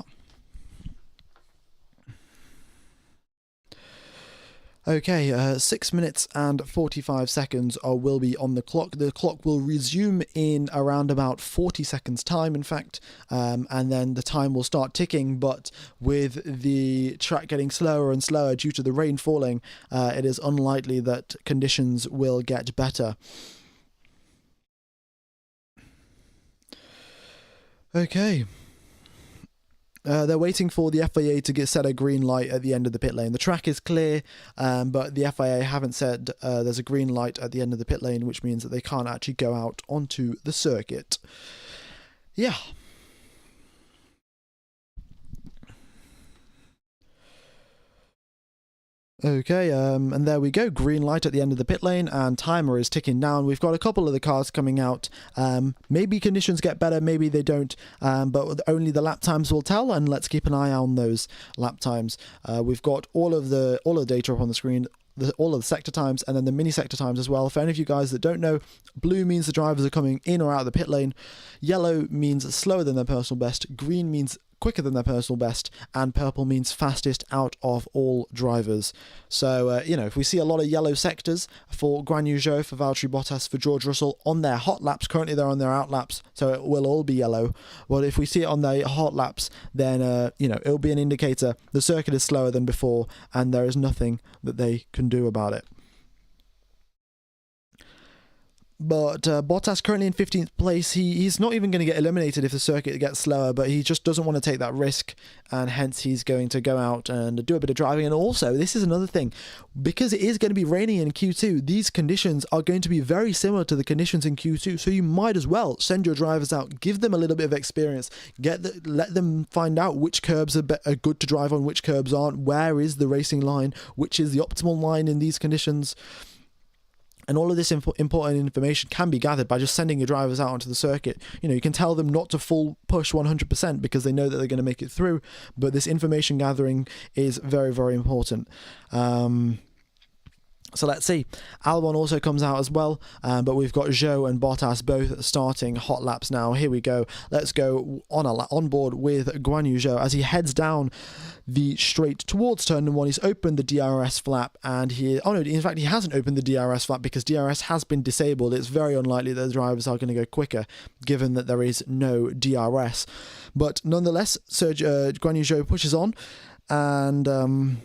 Okay, 6 minutes and 45 seconds will be on the clock. The clock will resume in around about 40 seconds time, in fact, and then the time will start ticking, but with the track getting slower and slower due to the rain falling, it is unlikely that conditions will get better. Okay. They're waiting for the FIA to set a green light at the end of the pit lane. The track is clear, but the FIA haven't said there's a green light at the end of the pit lane, which means that they can't actually go out onto the circuit. Yeah. Okay, and there we go, green light at the end of the pit lane, and timer is ticking down. We've got a couple of the cars coming out. Maybe conditions get better, maybe they don't, but only the lap times will tell, and let's keep an eye on those lap times. We've got all of the data up on the screen, all of the sector times, and then the mini sector times as well. For any of you guys that don't know, blue means the drivers are coming in or out of the pit lane, yellow means slower than their personal best, green means quicker than their personal best, and purple means fastest out of all drivers. So, if we see a lot of yellow sectors for Guan Yu Zhou, for Valtteri Bottas, for George Russell on their hot laps, currently they're on their out laps, so it will all be yellow. Well, if we see it on their hot laps, then, it'll be an indicator the circuit is slower than before, and there is nothing that they can do about it. But Bottas currently in 15th place. He's not even going to get eliminated if the circuit gets slower, but he just doesn't want to take that risk, and hence he's going to go out and do a bit of driving. And also, this is another thing, because it is going to be raining in Q2, these conditions are going to be very similar to the conditions in Q2, so you might as well send your drivers out, give them a little bit of experience, let them find out which curbs are good to drive on, which curbs aren't, where is the racing line, which is the optimal line in these conditions. And all of this important information can be gathered by just sending your drivers out onto the circuit. You can tell them not to full push 100% because they know that they're going to make it through. But this information gathering is very, very important. So let's see. Albon also comes out as well, but we've got Zhou and Bottas both starting hot laps now. Here we go. Let's go on board with Guan Yu Zhou as he heads down the straight towards turn number 1. He's opened the DRS flap, and in fact he hasn't opened the DRS flap because DRS has been disabled. It's very unlikely that the drivers are going to go quicker given that there is no DRS. But nonetheless, Guan Yu Zhou pushes on, and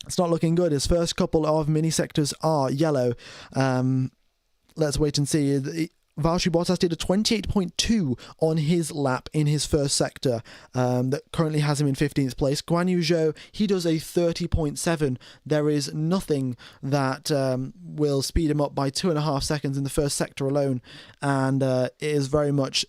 it's not looking good. His first couple of mini sectors are yellow. Let's wait and see. Valtteri Bottas did a 28.2 on his lap in his first sector that currently has him in 15th place. Guan Yu Zhou, he does a 30.7. There is nothing that will speed him up by 2.5 seconds in the first sector alone, and it is very much...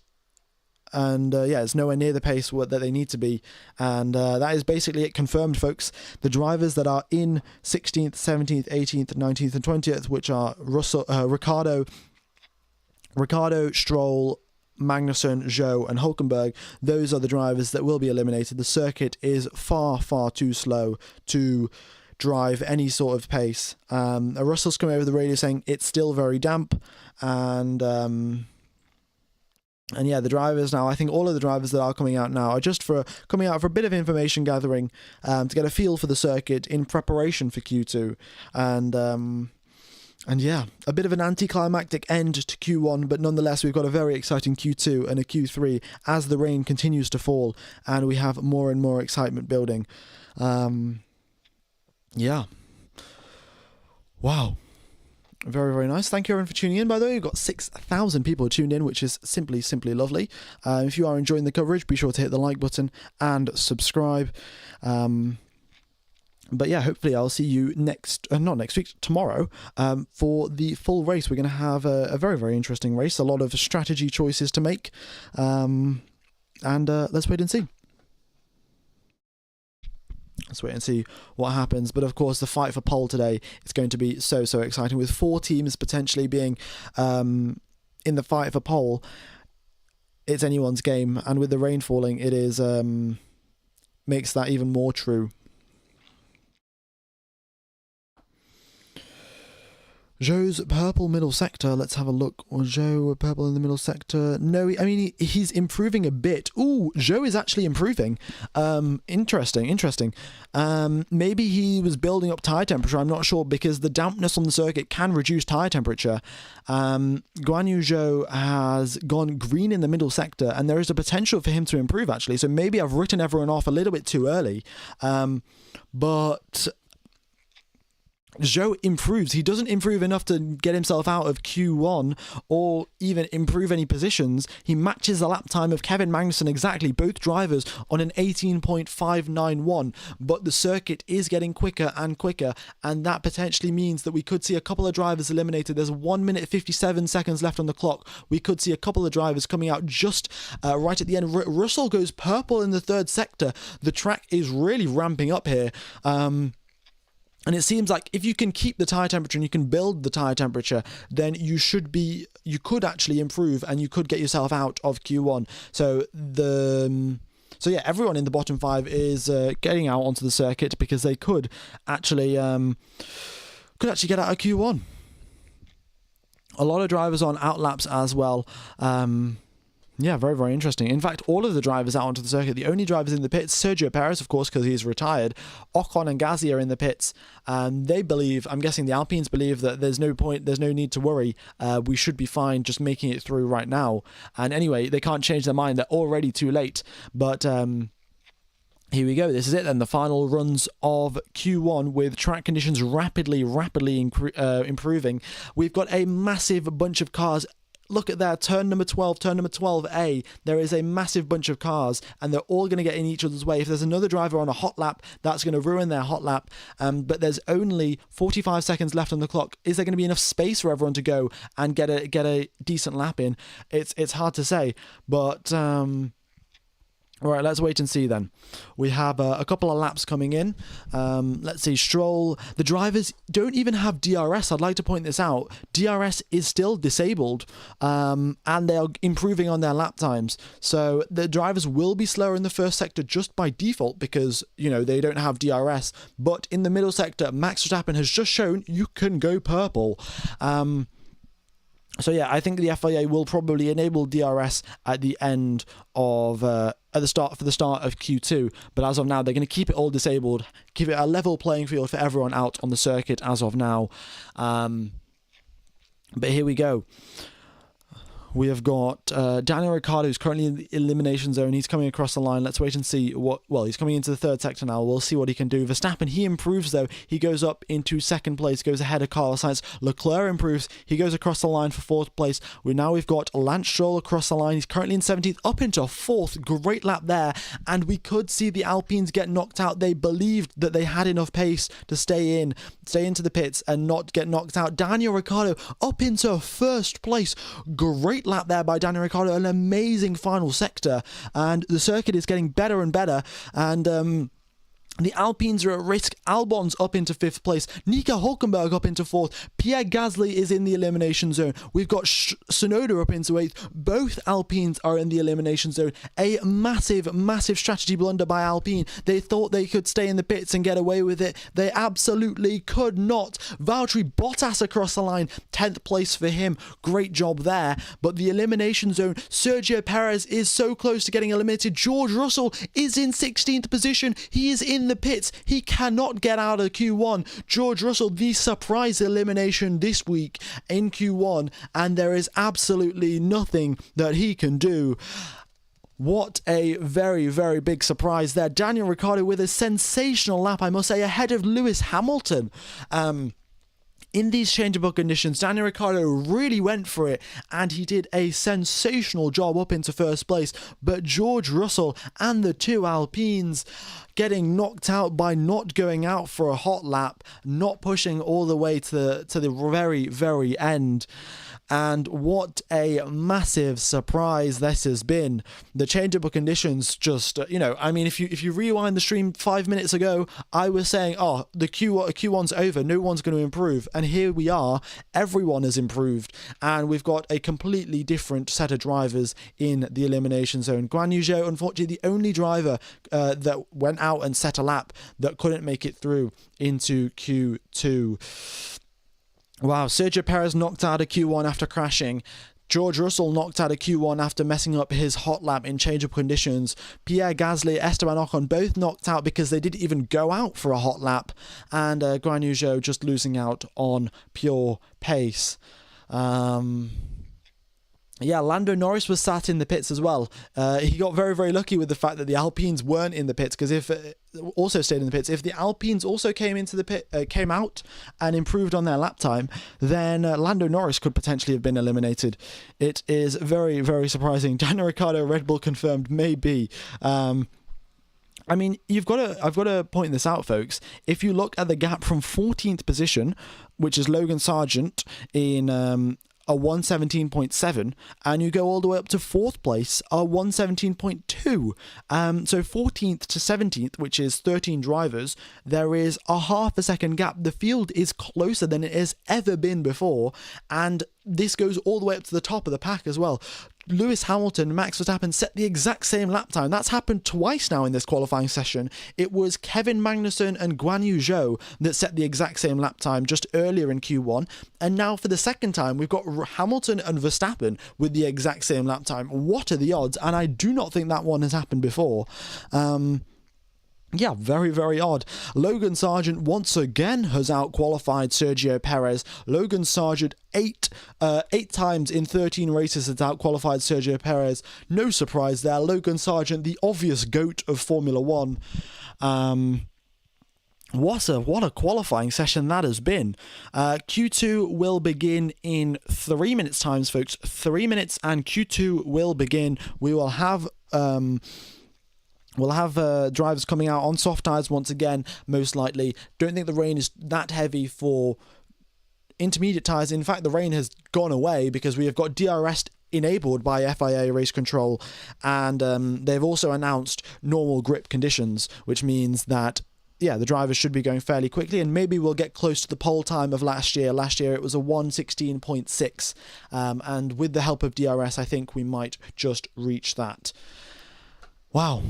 it's nowhere near the pace that they need to be. And that is basically it confirmed, folks. The drivers that are in 16th, 17th, 18th, 19th and 20th, which are Ricciardo, Stroll, Magnussen, Zhou and Hülkenberg, those are the drivers that will be eliminated. The circuit is far, far too slow to drive any sort of pace. Russell's coming over the radio saying it's still very damp, and yeah, the drivers now, I think all of the drivers that are coming out now are just coming out for a bit of information gathering, to get a feel for the circuit in preparation for Q2. And yeah, a bit of an anticlimactic end to Q1, but nonetheless, we've got a very exciting Q2 and a Q3 as the rain continues to fall and we have more and more excitement building. Yeah. Wow. Very, very nice. Thank you everyone for tuning in. By the way, we've got 6,000 people tuned in, which is simply lovely. If you are enjoying the coverage, be sure to hit the like button and subscribe. But yeah, hopefully I'll see you not next week, tomorrow, for the full race. We're going to have a very, very interesting race, a lot of strategy choices to make, and let's wait and see. Let's wait and see what happens. But of course, the fight for pole today is going to be so exciting, with 4 teams potentially being in the fight for pole. It's anyone's game, and with the rain falling, it is makes that even more true. Zhou's purple middle sector. Let's have a look. Zhou purple in the middle sector. No, I mean, he's improving a bit. Ooh, Zhou is actually improving. Interesting. Maybe he was building up tyre temperature. I'm not sure, because the dampness on the circuit can reduce tyre temperature. Guan Yu Zhou has gone green in the middle sector, and there is a potential for him to improve, actually. So maybe I've written everyone off a little bit too early. But Zhou improves. He doesn't improve enough to get himself out of Q1 or even improve any positions. He matches the lap time of Kevin Magnussen exactly, both drivers on an 18.591, but the circuit is getting quicker and quicker, and that potentially means that we could see a couple of drivers eliminated. There's 1 minute 57 seconds left on the clock. We could see a couple of drivers coming out just right at the end. Russell goes purple in the third sector. The track is really ramping up here. And it seems like if you can keep the tyre temperature and you can build the tyre temperature, then you could actually improve and you could get yourself out of Q1. So yeah, everyone in the bottom 5 is getting out onto the circuit because they could actually get out of Q1. A lot of drivers on out laps as well. Yeah, very, very interesting. In fact, all of the drivers out onto the circuit, the only drivers in the pits, Sergio Perez, of course, because he's retired, Ocon and Gasly are in the pits. They believe, I'm guessing the Alpines believe, that there's no need to worry. We should be fine just making it through right now. And anyway, they can't change their mind. They're already too late. But here we go. This is it then. The final runs of Q1 with track conditions rapidly improving. We've got a massive bunch of cars. Look at that, turn number 12A. There is a massive bunch of cars, and they're all going to get in each other's way. If there's another driver on a hot lap, that's going to ruin their hot lap. But there's only 45 seconds left on the clock. Is there going to be enough space for everyone to go and get a decent lap in? It's hard to say, but all right, let's wait and see then. We have a couple of laps coming in. Let's see, Stroll. The drivers don't even have DRS. I'd like to point this out. DRS is still disabled, and they are improving on their lap times. So the drivers will be slower in the first sector just by default because, you know, they don't have DRS. But in the middle sector, Max Verstappen has just shown you can go purple. So yeah, I think the FIA will probably enable DRS at the end of for the start of Q2, but as of now they're going to keep it all disabled, give it a level playing field for everyone out on the circuit as of now. But here we go. We have got Daniel Ricciardo, who's currently in the elimination zone. He's coming across the line. Let's wait and see he's coming into the third sector now. We'll see what he can do. Verstappen, he improves though. He goes up into second place, goes ahead of Carlos Sainz. Leclerc improves. He goes across the line for fourth place. We've got Lance Stroll across the line. He's currently in 17th, up into fourth. Great lap there. And we could see the Alpines get knocked out. They believed that they had enough pace to stay into the pits and not get knocked out. Daniel Ricciardo up into first place. Great lap there by Daniel Ricciardo, an amazing final sector, and the circuit is getting better and better, and the Alpines are at risk. Albon's up into fifth place. Nico Hülkenberg up into fourth. Pierre Gasly is in the elimination zone. We've got Tsunoda up into eighth. Both Alpines are in the elimination zone. A massive, massive strategy blunder by Alpine. They thought they could stay in the pits and get away with it. They absolutely could not. Valtteri Bottas across the line. 10th place for him. Great job there. But the elimination zone, Sergio Perez is so close to getting eliminated. George Russell is in 16th position. He is in the pits. He cannot get out of Q1. George Russell, the surprise elimination this week in Q1, and there is absolutely nothing that he can do. What a very, very big surprise there. Daniel Ricciardo with a sensational lap, I must say, ahead of Lewis Hamilton. In these changeable conditions, Daniel Ricciardo really went for it, and he did a sensational job up into first place. But George Russell and the two Alpines getting knocked out by not going out for a hot lap, not pushing all the way to the very, very end. And what a massive surprise this has been. The changeable conditions just, I mean, if you rewind the stream 5 minutes ago, I was saying, the Q1's over, no one's going to improve. And here we are, everyone has improved. And we've got a completely different set of drivers in the elimination zone. Guan Yu Zhou, unfortunately, the only driver that went out and set a lap that couldn't make it through into Q2. Wow, Sergio Perez knocked out of Q1 after crashing. George Russell knocked out of Q1 after messing up his hot lap in changeable conditions. Pierre Gasly, Esteban Ocon both knocked out because they didn't even go out for a hot lap. And Guan Yu Zhou just losing out on pure pace. Yeah, Lando Norris was sat in the pits as well. He got very, very lucky with the fact that the Alpines weren't in the pits, because if also stayed in the pits, if the Alpines also came into the pit, came out and improved on their lap time, then Lando Norris could potentially have been eliminated. It is very, very surprising. Daniel Ricciardo, Red Bull confirmed, maybe. I mean, I've got to point this out, folks. If you look at the gap from 14th position, which is Logan Sargent in a 117.7, and you go all the way up to fourth place, a 117.2. So 14th to 17th, which is 13 drivers, there is a half a second gap. The field is closer than it has ever been before, and this goes all the way up to the top of the pack as well. Lewis Hamilton and Max Verstappen set the exact same lap time. That's happened twice now in this qualifying session. It was Kevin Magnussen and Guan Yu Zhou that set the exact same lap time just earlier in Q1. And now for the second time, we've got Hamilton and Verstappen with the exact same lap time. What are the odds? And I do not think that one has happened before. Yeah, very, very odd. Logan Sargent once again has out-qualified Sergio Perez. Logan Sargent eight times in 13 races has out-qualified Sergio Perez. No surprise there. Logan Sargent, the obvious GOAT of Formula One. What a qualifying session that has been. Q2 will begin in 3 minutes times, folks. 3 minutes and Q2 will begin. We will have... We'll have drivers coming out on soft tyres once again, most likely. Don't think the rain is that heavy for intermediate tyres. In fact, the rain has gone away because we have got DRS enabled by FIA Race Control, and they've also announced normal grip conditions, which means that, yeah, the drivers should be going fairly quickly, and maybe we'll get close to the pole time of last year. Last year it was a 1:16.6, and with the help of DRS, I think we might just reach that. Wow.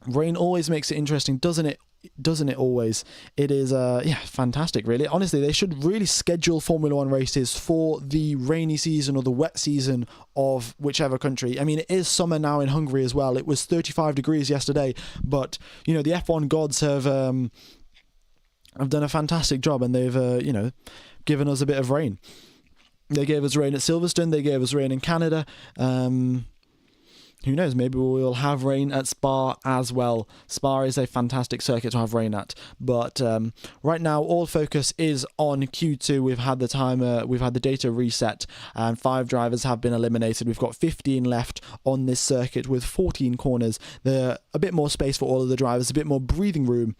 Rain always makes it interesting, doesn't it? Doesn't it always? It is, yeah, fantastic, really. Honestly, they should really schedule Formula One races for the rainy season or the wet season of whichever country. I mean, it is summer now in Hungary as well. It was 35 degrees yesterday, but, you know, the F1 gods have done a fantastic job, and they've, you know, given us a bit of rain. They gave us rain at Silverstone, they gave us rain in Canada, who knows, maybe we'll have rain at Spa as well. Spa is a fantastic circuit to have rain at. But right now, all focus is on Q2. We've had the timer, we've had the data reset, and 5 drivers have been eliminated. We've got 15 left on this circuit with 14 corners. There's a bit more space for all of the drivers, a bit more breathing room.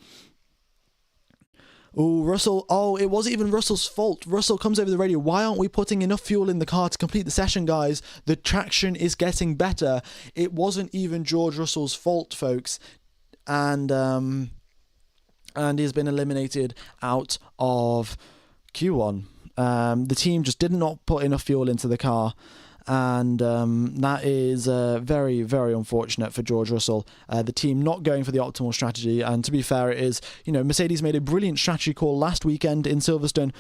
Oh, Russell. Oh, it wasn't even Russell's fault. Russell comes over the radio. Why aren't we putting enough fuel in the car to complete the session, guys? The traction is getting better. It wasn't even George Russell's fault, folks. And he's been eliminated out of Q1. The team just did not put enough fuel into the car. And that is very, very unfortunate for George Russell. The team not going for the optimal strategy. And to be fair, it is, you know, Mercedes made a brilliant strategy call last weekend in Silverstone.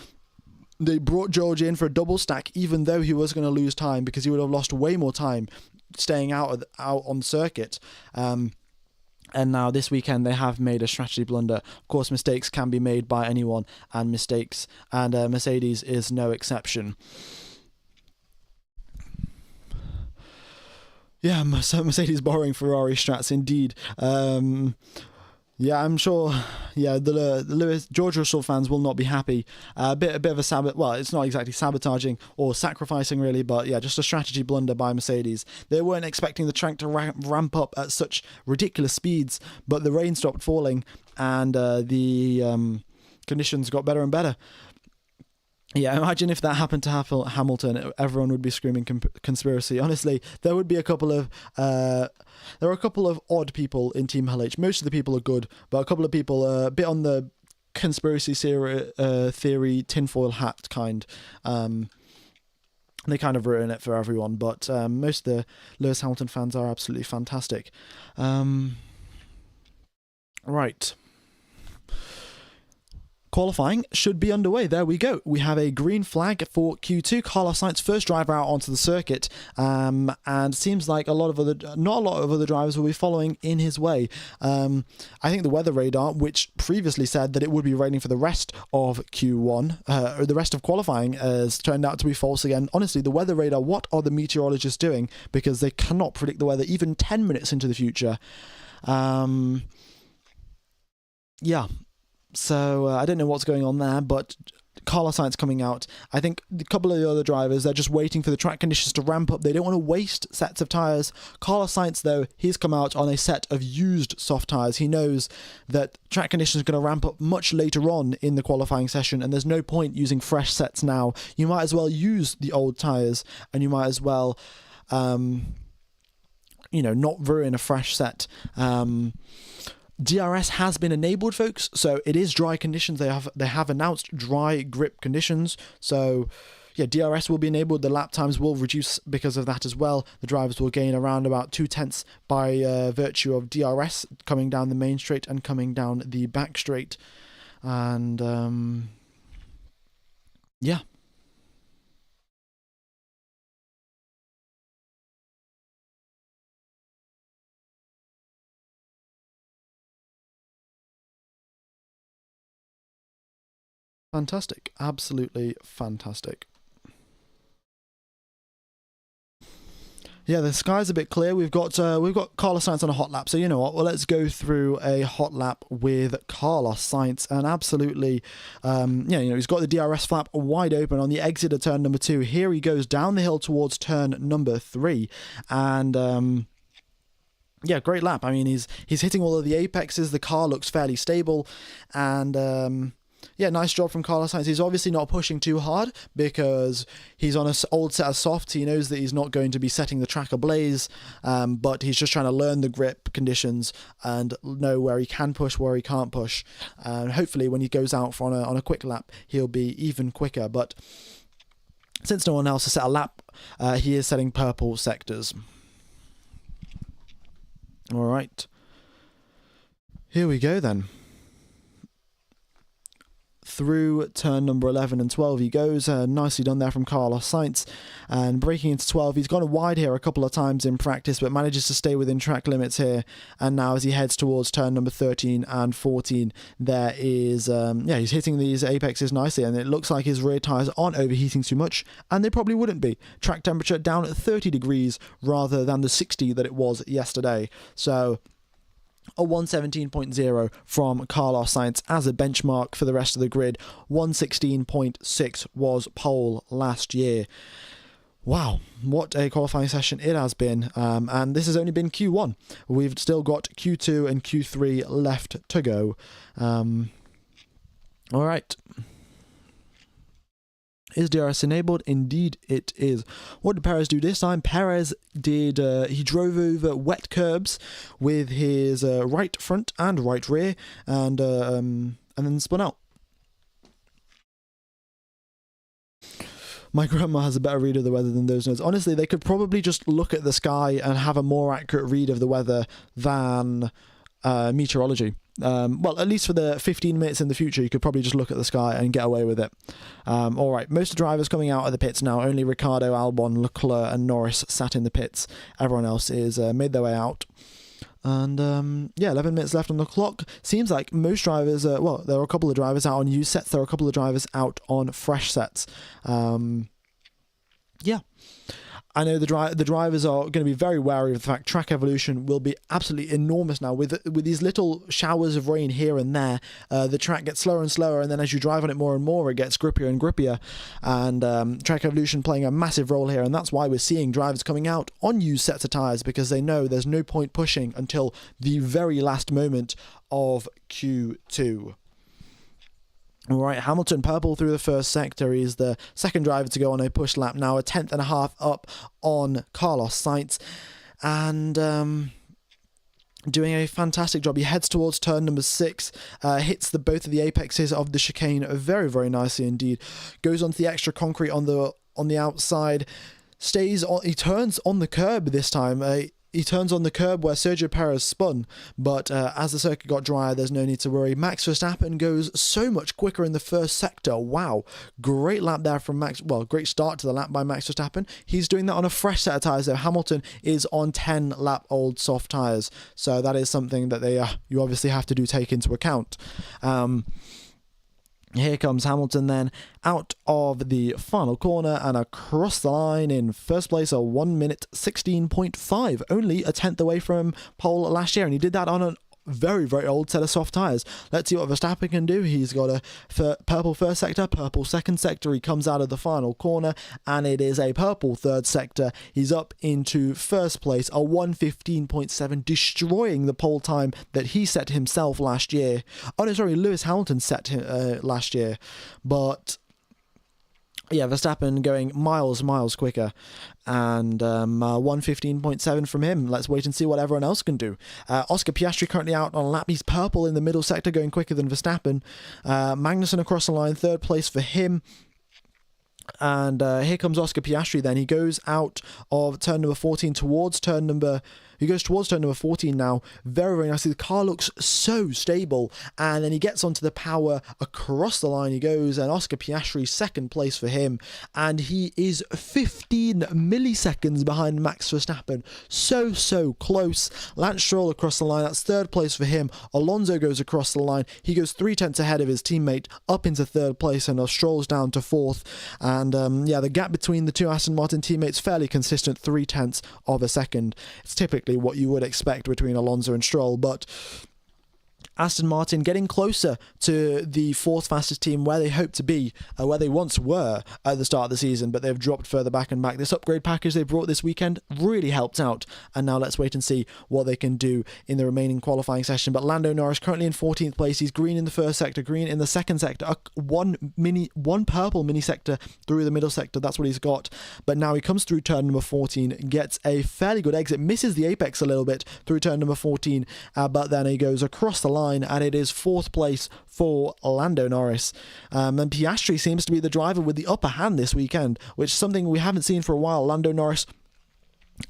They brought George in for a double stack, even though he was going to lose time, because he would have lost way more time staying out on circuit. And now this weekend they have made a strategy blunder. Of course, mistakes can be made by anyone, and Mercedes is no exception. Yeah, Mercedes borrowing Ferrari strats indeed. Yeah, I'm sure. Yeah, the George Russell fans will not be happy. A bit of a well, it's not exactly sabotaging or sacrificing really, but yeah, just a strategy blunder by Mercedes. They weren't expecting the track to ramp up at such ridiculous speeds, but the rain stopped falling and the conditions got better and better. Yeah, imagine if that happened to Hamilton, everyone would be screaming conspiracy. Honestly, there would be a couple of odd people in Team LH. Most of the people are good, but a couple of people a bit on the conspiracy theory tinfoil hat kind. They kind of ruin it for everyone, but most of the Lewis Hamilton fans are absolutely fantastic. Right. Qualifying should be underway. There we go. We have a green flag for Q2. Carlos Sainz, first driver out onto the circuit, and seems like not a lot of other drivers will be following in his way. I think the weather radar, which previously said that it would be raining for the rest of Q1, or the rest of qualifying, has turned out to be false again. Honestly, the weather radar, what are the meteorologists doing? Because they cannot predict the weather even 10 minutes into the future. Yeah. So I don't know what's going on there, but Carlos Sainz coming out. I think a couple of the other drivers, they're just waiting for the track conditions to ramp up. They don't want to waste sets of tyres. Carlos Sainz, though, he's come out on a set of used soft tyres. He knows that track conditions are going to ramp up much later on in the qualifying session, and there's no point using fresh sets now. You might as well use the old tyres, and you might as well, not ruin a fresh set. DRS has been enabled, folks, so it is dry conditions. They have announced dry grip conditions, so DRS will be enabled. The lap times will reduce because of that as well. The drivers will gain around about 0.2 by virtue of DRS coming down the main straight and coming down the back straight. And yeah. Fantastic. Absolutely fantastic. Yeah, the sky's a bit clear. We've got Carlos Sainz on a hot lap. So you know what? Well, let's go through a hot lap with Carlos Sainz, and absolutely, he's got the DRS flap wide open on the exit of turn number 2. Here he goes down the hill towards turn number 3, and yeah, great lap. I mean, he's hitting all of the apexes. The car looks fairly stable, and yeah, nice job from Carlos Sainz. He's obviously not pushing too hard because he's on an old set of softs. He knows that he's not going to be setting the track ablaze, but he's just trying to learn the grip conditions and know where he can push, where he can't push. And hopefully when he goes out on a quick lap, he'll be even quicker. But since no one else has set a lap, he is setting purple sectors. All right. Here we go then. Through turn number 11 and 12 he goes. Nicely done there from Carlos Sainz. And breaking into 12, he's gone wide here a couple of times in practice, but manages to stay within track limits here. And now as he heads towards turn number 13 and 14, there is, he's hitting these apexes nicely, and it looks like his rear tyres aren't overheating too much, and they probably wouldn't be. Track temperature down at 30 degrees rather than the 60 that it was yesterday. So a 117.0 from Carlos Sainz as a benchmark for the rest of the grid. 116.6 was pole last year. Wow, what a qualifying session it has been. And this has only been Q1. We've still got Q2 and Q3 left to go. All right. Is DRS enabled? Indeed it is. What did Perez do this time? Perez did, he drove over wet curbs with his right front and right rear, and then spun out. My grandma has a better read of the weather than those nerds. Honestly, they could probably just look at the sky and have a more accurate read of the weather than meteorology. Well, at least for the 15 minutes in the future, you could probably just look at the sky and get away with it. All right, most of the drivers coming out of the pits now. Only Ricciardo, Albon, Leclerc and Norris sat in the pits. Everyone else is made their way out. And yeah, 11 minutes left on the clock. Seems like most drivers, well, there are a couple of drivers out on used sets. There are a couple of drivers out on fresh sets. Yeah. I know the drivers are going to be very wary of the fact track evolution will be absolutely enormous now. With these little showers of rain here and there, the track gets slower and slower, and then as you drive on it more and more, it gets grippier and grippier. And track evolution playing a massive role here, and that's why we're seeing drivers coming out on used sets of tyres, because they know there's no point pushing until the very last moment of Q2. All right, Hamilton purple through the first sector. He's the second driver to go on a push lap now, a 10.5 up on Carlos Sainz, and doing a fantastic job. He heads towards turn number 6, hits both of the apexes of the chicane very, very nicely indeed. Goes onto the extra concrete on the outside. Stays on. He turns on the curb this time. He turns on the curb where Sergio Perez spun, but as the circuit got drier, there's no need to worry. Max Verstappen goes so much quicker in the first sector. Wow, great lap there from Max. Well, great start to the lap by Max Verstappen. He's doing that on a fresh set of tyres, though. Hamilton is on 10-lap-old soft tyres, so that is something that you obviously have to take into account. Here comes Hamilton then out of the final corner and across the line in first place, a 1 minute 16.5, only a tenth away from pole last year, and he did that on a very, very old set of soft tyres. Let's see what Verstappen can do. He's got a purple first sector, purple second sector. He comes out of the final corner and it is a purple third sector. He's up into first place, a 1:15.7, destroying the pole time that he set himself last year. Oh no, sorry, Lewis Hamilton set last year, but yeah, Verstappen going miles quicker, and 1:15.7 from him. Let's wait and see what everyone else can do. Oscar Piastri currently out on a lap. He's purple in the middle sector, going quicker than Verstappen. Magnussen across the line, third place for him. And here comes Oscar Piastri then. He goes out of turn number 14 towards turn number... He goes towards turn number 14 now. Very, very nicely. The car looks so stable. And then he gets onto the power. Across the line he goes. And Oscar Piastri, second place for him. And he is 15 milliseconds behind Max Verstappen. So, so close. Lance Stroll across the line. That's third place for him. Alonso goes across the line. He goes 3/10 ahead of his teammate up into third place. And Stroll's down to fourth. And yeah, the gap between the two Aston Martin teammates fairly consistent. 0.3 of a second. It's typically what you would expect between Alonso and Stroll, but Aston Martin getting closer to the fourth fastest team where they hope to be, where they once were at the start of the season, but they've dropped further back and back. This upgrade package they brought this weekend really helped out, and now let's wait and see what they can do in the remaining qualifying session. But Lando Norris currently in 14th place. He's green in the first sector, green in the second sector, one purple mini sector through the middle sector. That's what he's got. But now he comes through turn number 14, gets a fairly good exit, misses the apex a little bit through turn number 14, but then he goes across the line, and it is fourth place for Lando Norris. And Piastri seems to be the driver with the upper hand this weekend, which is something we haven't seen for a while. Lando Norris,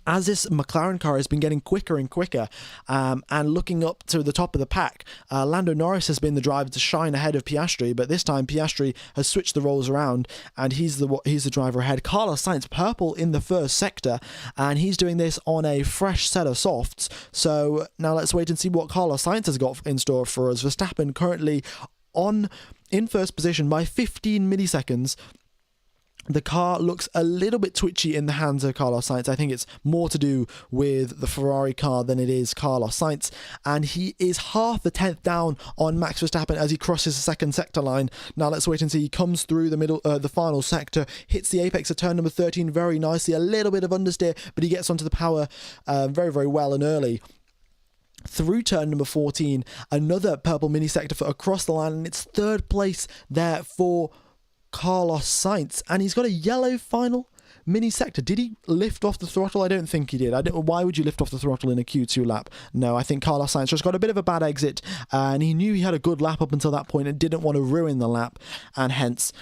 as this McLaren car has been getting quicker and quicker, and looking up to the top of the pack, Lando Norris has been the driver to shine ahead of Piastri, but this time Piastri has switched the roles around, and he's the driver ahead. Carlos Sainz purple in the first sector, and he's doing this on a fresh set of softs. So now let's wait and see what Carlos Sainz has got in store for us. Verstappen currently in first position by 15 milliseconds. The car looks a little bit twitchy in the hands of Carlos Sainz. I think it's more to do with the Ferrari car than it is Carlos Sainz. And he is half a tenth down on Max Verstappen as he crosses the second sector line. Now let's wait and see. He comes through the final sector, hits the apex of turn number 13 very nicely. A little bit of understeer, but he gets onto the power very, very well and early. Through turn number 14, another purple mini sector for across the line, and it's third place there for Carlos Sainz, and he's got a yellow final mini sector. Did he lift off the throttle? I don't think he did. Why would you lift off the throttle in a Q2 lap? No, I think Carlos Sainz just got a bit of a bad exit, and he knew he had a good lap up until that point and didn't want to ruin the lap, and hence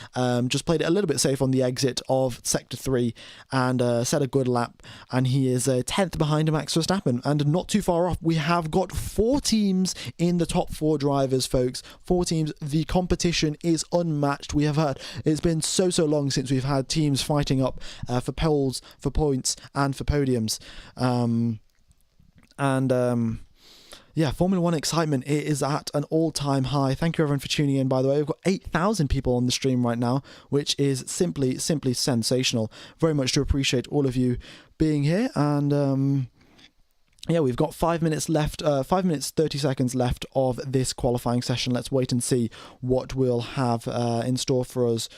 just played it a little bit safe on the exit of sector 3 and set a good lap, and he is 10th behind Max Verstappen and not too far off. We have got 4 teams in the top 4 drivers, folks. 4 teams. The competition is unmatched. We have heard it's been so long since we've had teams fighting up for poles, for points, and for podiums. Yeah, Formula 1 excitement is at an all-time high. Thank you everyone for tuning in, by the way. We've got 8,000 people on the stream right now, which is simply sensational. Very much to appreciate all of you being here. And yeah, we've got 5 minutes left, 5 minutes 30 seconds left of this qualifying session. Let's wait and see what we'll have in store for us.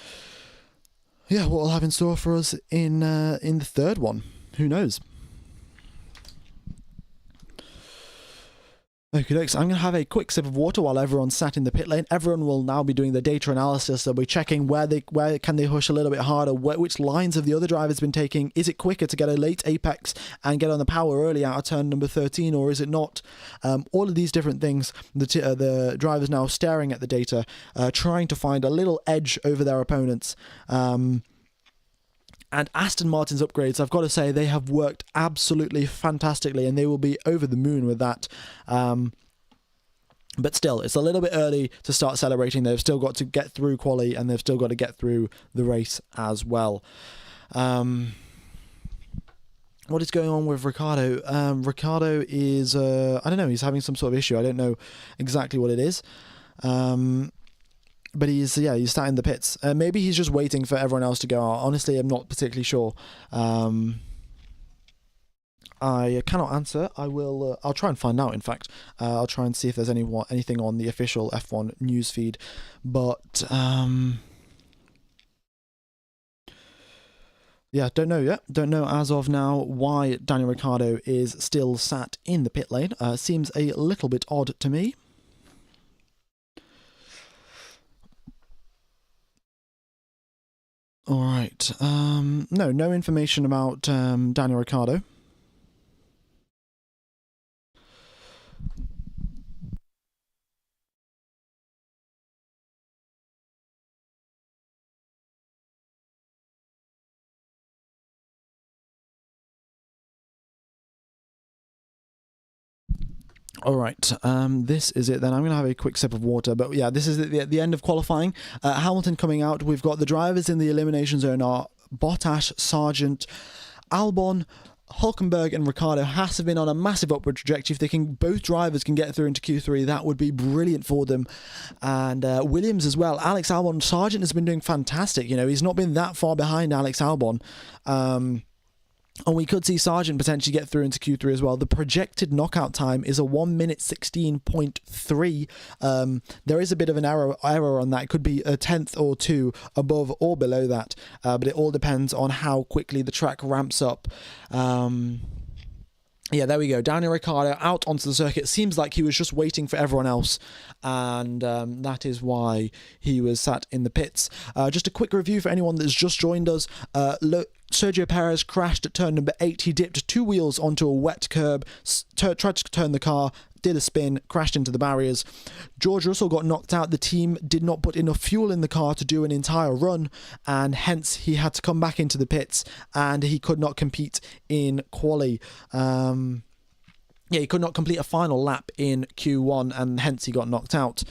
Yeah, what we'll have in store for us in the third one. Who knows? Okay, so I'm going to have a quick sip of water while everyone's sat in the pit lane. Everyone will now be doing the data analysis. They'll be checking where can they push a little bit harder, which lines have the other drivers been taking. Is it quicker to get a late apex and get on the power early out of turn number 13, or is it not? All of these different things, the drivers now staring at the data, trying to find a little edge over their opponents. And Aston Martin's upgrades, I've got to say, they have worked absolutely fantastically, and they will be over the moon with that. But still, it's a little bit early to start celebrating. They've still got to get through quali, and they've still got to get through the race as well. What is going on with Ricardo? Ricardo is, I don't know, he's having some sort of issue. I don't know exactly what it is. But he's sat in the pits. Maybe he's just waiting for everyone else to go out. Honestly, I'm not particularly sure. I cannot answer. I'll try and find out, in fact. I'll try and see if there's anything on the official F1 news feed. But, yeah, don't know yet. Don't know as of now why Daniel Ricciardo is still sat in the pit lane. Seems a little bit odd to me. All right. No information about Daniel Ricciardo. All right, this is it then. I'm going to have a quick sip of water. But yeah, this is the end of qualifying. Hamilton coming out. We've got the drivers in the elimination zone are Bottas, Sargent, Albon, Hulkenberg and Ricciardo. Has been on a massive upward trajectory. If both drivers can get through into Q3, that would be brilliant for them. And Williams as well. Alex Albon, Sargent has been doing fantastic. You know, he's not been that far behind Alex Albon. And we could see Sargent potentially get through into Q3 as well. The projected knockout time is a 1 minute 16.3. There is a bit of an error on that. It could be a tenth or two above or below that. But it all depends on how quickly the track ramps up. Yeah, there we go. Daniel Ricciardo out onto the circuit. Seems like he was just waiting for everyone else, and that is why he was sat in the pits. Just a quick review for anyone that's just joined us. Sergio Perez crashed at turn number 8. He dipped 2 wheels onto a wet curb, tried to turn the car, did a spin, crashed into the barriers. George Russell got knocked out. The team did not put enough fuel in the car to do an entire run, and hence he had to come back into the pits, and he could not compete in quali. He could not complete a final lap in Q1, and hence he got knocked out.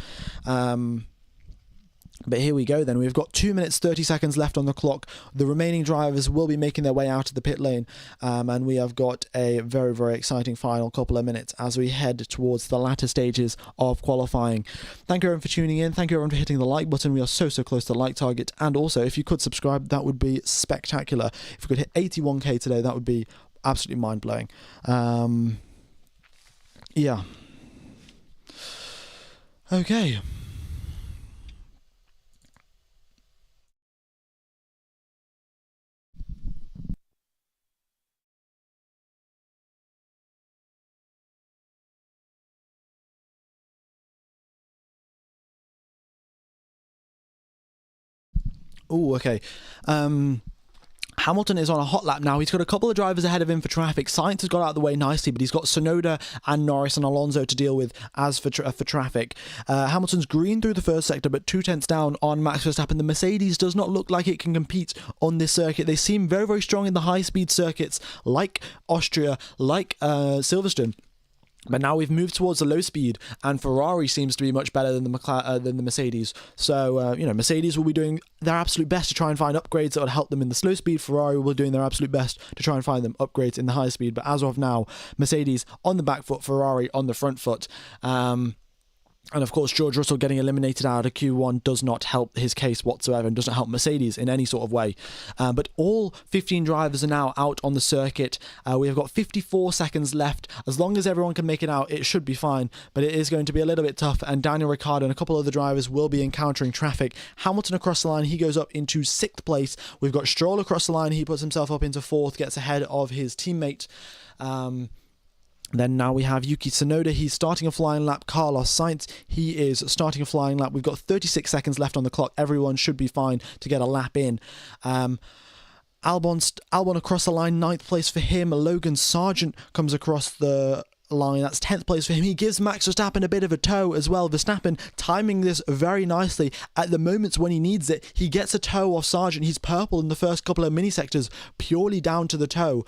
But here we go then. We've got 2 minutes 30 seconds left on the clock. The remaining drivers will be making their way out of the pit lane, and we have got a very, very exciting final couple of minutes as we head towards the latter stages of qualifying. Thank you everyone for tuning in. Thank you everyone for hitting the like button. We are so close to the like target, and also if you could subscribe, that would be spectacular. If we could hit 81k today, that would be absolutely mind-blowing. Yeah. Okay. Oh, okay. Hamilton is on a hot lap now. He's got a couple of drivers ahead of him for traffic. Sainz has got out of the way nicely, but he's got Tsunoda and Norris and Alonso to deal with as for traffic. Hamilton's green through the first sector, but 2 tenths down on Max Verstappen. The Mercedes does not look like it can compete on this circuit. They seem very, very strong in the high-speed circuits like Austria, like Silverstone. But now we've moved towards the low speed, and Ferrari seems to be much better than the Mercedes. So, Mercedes will be doing their absolute best to try and find upgrades that will help them in the slow speed. Ferrari will be doing their absolute best to try and find them upgrades in the high speed. But as of now, Mercedes on the back foot, Ferrari on the front foot. And of course, George Russell getting eliminated out of Q1 does not help his case whatsoever and doesn't help Mercedes in any sort of way. But all 15 drivers are now out on the circuit. We have got 54 seconds left. As long as everyone can make it out, it should be fine. But it is going to be a little bit tough, and Daniel Ricciardo and a couple of other drivers will be encountering traffic. Hamilton across the line, he goes up into 6th place. We've got Stroll across the line. He puts himself up into 4th, gets ahead of his teammate. Then now we have Yuki Tsunoda. He's starting a flying lap. Carlos Sainz, he is starting a flying lap. We've got 36 seconds left on the clock. Everyone should be fine to get a lap in. Albon across the line, 9th place for him. Logan Sargent comes across the line. That's 10th place for him. He gives Max Verstappen a bit of a tow as well. Verstappen timing this very nicely at the moments when he needs it. He gets a tow off Sargent. He's purple in the first couple of mini sectors purely down to the tow.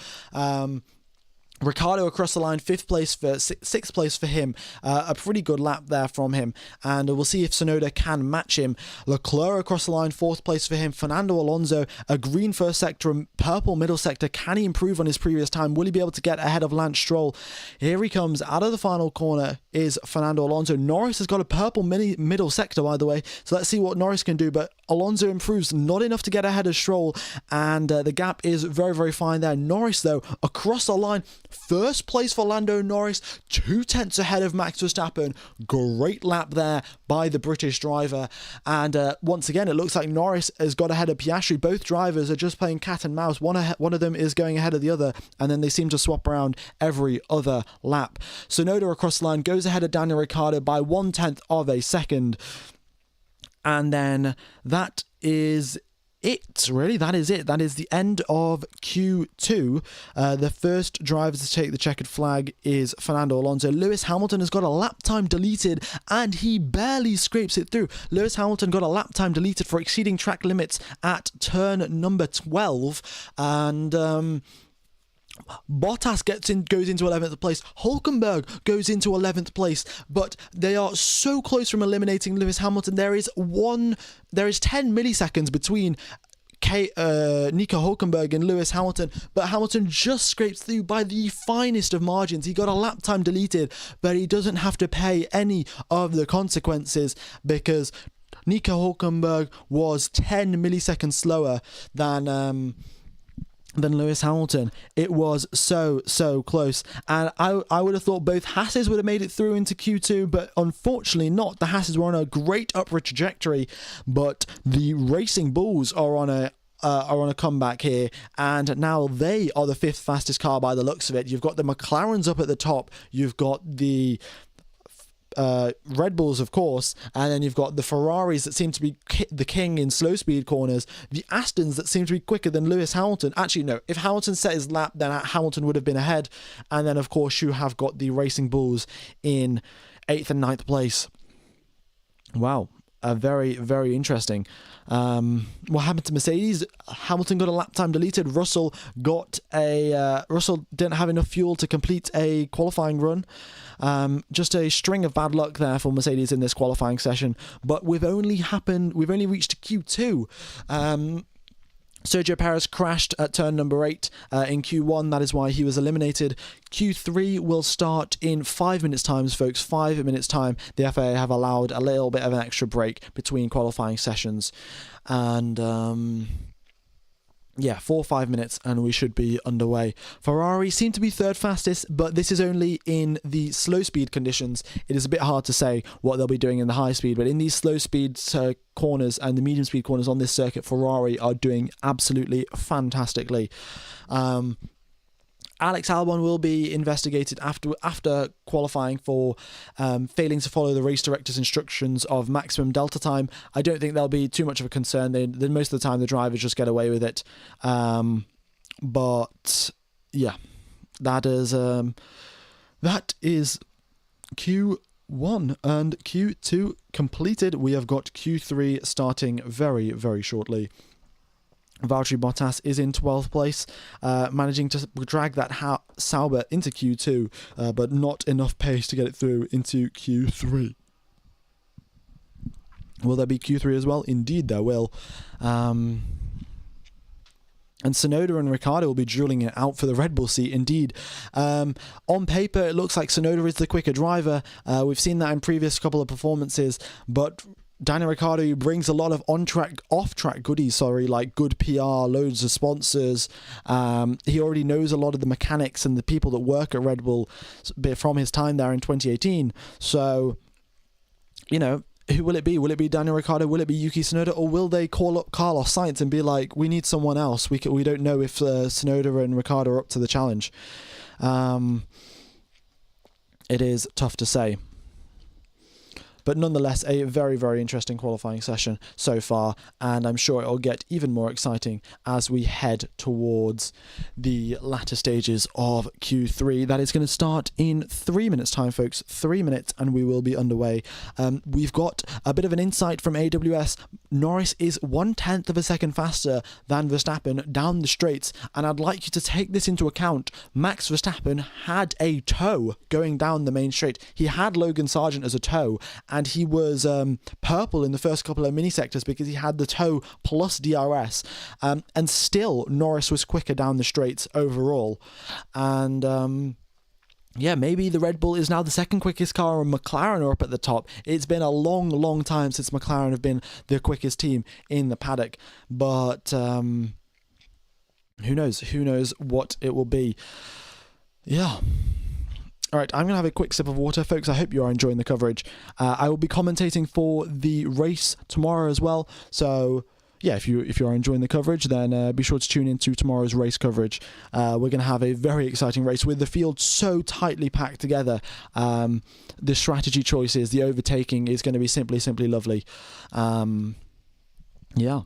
Ricciardo across the line, 5th place for 6th place for him. A pretty good lap there from him, and we'll see if Tsunoda can match him. Leclerc across the line, 4th place for him. Fernando Alonso, a green first sector, a purple middle sector. Can he improve on his previous time? Will he be able to get ahead of Lance Stroll? Here he comes out of the final corner is Fernando Alonso. Norris has got a purple middle sector, by the way, so let's see what Norris can do, but Alonso improves, not enough to get ahead of Stroll, and the gap is very, very fine there. Norris, though, across the line, 1st place for Lando Norris, 2 tenths ahead of Max Verstappen. Great lap there by the British driver. And once again, it looks like Norris has got ahead of Piastri. Both drivers are just playing cat and mouse. One of them is going ahead of the other, and then they seem to swap around every other lap. Tsunoda across the line goes ahead of Daniel Ricciardo by 1/10 of a second. And then that is it, really. That is it. That is the end of Q2. The first driver to take the checkered flag is Fernando Alonso. Lewis Hamilton has got a lap time deleted, and he barely scrapes it through. Lewis Hamilton got a lap time deleted for exceeding track limits at turn number 12, and Bottas goes into 11th place. Hulkenberg goes into 11th place, but they are so close from eliminating Lewis Hamilton. There is 10 milliseconds between Nico Hulkenberg and Lewis Hamilton, but Hamilton just scrapes through by the finest of margins. He got a lap time deleted, but he doesn't have to pay any of the consequences because Nico Hulkenberg was 10 milliseconds slower than Lewis Hamilton. It was so close, and I would have thought both Hasses would have made it through into Q2, but unfortunately not. The Hasses were on a great upward trajectory, but the Racing Bulls are on a comeback here, and now they are the 5th fastest car by the looks of it. You've got the McLarens up at the top, you've got the Red Bulls, of course, and then you've got the Ferraris that seem to be the king in slow speed corners, the Astons that seem to be quicker than Lewis Hamilton. Actually, no, if Hamilton set his lap, then Hamilton would have been ahead. And then, of course, you have got the Racing Bulls in 8th and 9th place. Wow. Very, very interesting. What happened to Mercedes? Hamilton got a lap time deleted. Russell didn't have enough fuel to complete a qualifying run. Just a string of bad luck there for Mercedes in this qualifying session. But we've only reached Q2. Sergio Perez crashed at turn number 8 in Q1. That is why he was eliminated. Q3 will start in 5 minutes time, folks. 5 minutes time. The FIA have allowed a little bit of an extra break between qualifying sessions. And 4 or 5 minutes and we should be underway. Ferrari seem to be 3rd fastest, but this is only in the slow speed conditions. It is a bit hard to say what they'll be doing in the high speed, but in these slow speed corners and the medium speed corners on this circuit, Ferrari are doing absolutely fantastically. Alex Albon will be investigated after qualifying for failing to follow the race director's instructions of maximum delta time. I don't think there'll be too much of a concern. Most of the time the drivers just get away with it. But yeah, that is Q1 and Q2 completed. We have got Q3 starting very, very shortly. Valtteri Bottas is in 12th place, managing to drag that Sauber into Q2, but not enough pace to get it through into Q3. Will there be Q3 as well? Indeed there will. And Tsunoda and Ricciardo will be dueling it out for the Red Bull seat, indeed. On paper, it looks like Tsunoda is the quicker driver. We've seen that in previous couple of performances, but Daniel Ricciardo brings a lot of off-track goodies, like good PR, loads of sponsors. He already knows a lot of the mechanics and the people that work at Red Bull from his time there in 2018. So, who will it be? Will it be Daniel Ricciardo? Will it be Yuki Tsunoda? Or will they call up Carlos Sainz and be like, we need someone else? We don't know if Tsunoda and Ricciardo are up to the challenge. It is tough to say. But nonetheless, a very, very interesting qualifying session so far, and I'm sure it'll get even more exciting as we head towards the latter stages of Q3. That is going to start in 3 minutes time, folks. 3 minutes, and we will be underway. We've got a bit of an insight from AWS. Norris is 1/10 of a second faster than Verstappen down the straights, and I'd like you to take this into account. Max Verstappen had a tow going down the main straight. He had Logan Sargent as a tow, and he was purple in the first couple of mini sectors because he had the tow plus DRS, and still Norris was quicker down the straights overall. And maybe the Red Bull is now the second quickest car and McLaren are up at the top. It's been a long time since McLaren have been the quickest team in the paddock, but who knows what it will be. Yeah. All right, I'm going to have a quick sip of water, folks. I hope you are enjoying the coverage. I will be commentating for the race tomorrow as well. So, yeah, if you are enjoying the coverage, then be sure to tune into tomorrow's race coverage. We're going to have a very exciting race with the field so tightly packed together. The strategy choices, the overtaking is going to be simply lovely. Yeah.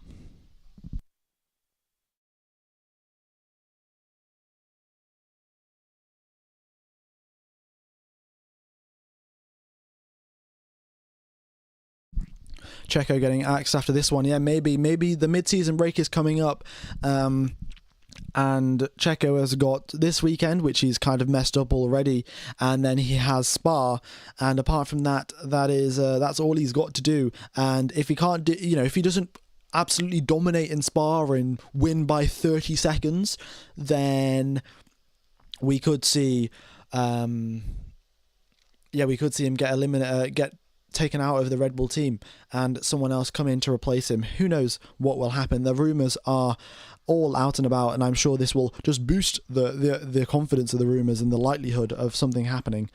Checo getting axed after this one. Yeah, maybe the mid-season break is coming up. And Checo has got this weekend, which he's kind of messed up already, and then he has Spa, and apart from that, that's all he's got to do. And if he can't do, if he doesn't absolutely dominate in Spa and win by 30 seconds, then we could see, we could see him get eliminated, get taken out of the Red Bull team, and someone else come in to replace him. Who knows what will happen? The rumours are all out and about, and I'm sure this will just boost the confidence of the rumours and the likelihood of something happening.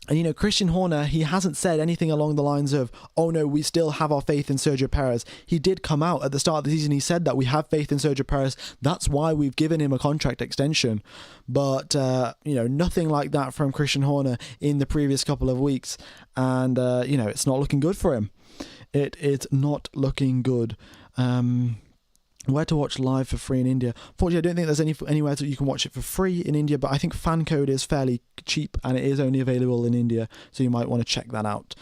And Christian Horner, he hasn't said anything along the lines of, oh no, we still have our faith in Sergio Perez. He did come out at the start of the season, he said that we have faith in Sergio Perez, that's why we've given him a contract extension. But nothing like that from Christian Horner in the previous couple of weeks, and it's not looking good for him. It's not looking good. Where to watch live for free in India? Fortunately, I don't think there's anywhere that you can watch it for free in India, but I think fan code is fairly cheap and it is only available in India, so you might want to check that out.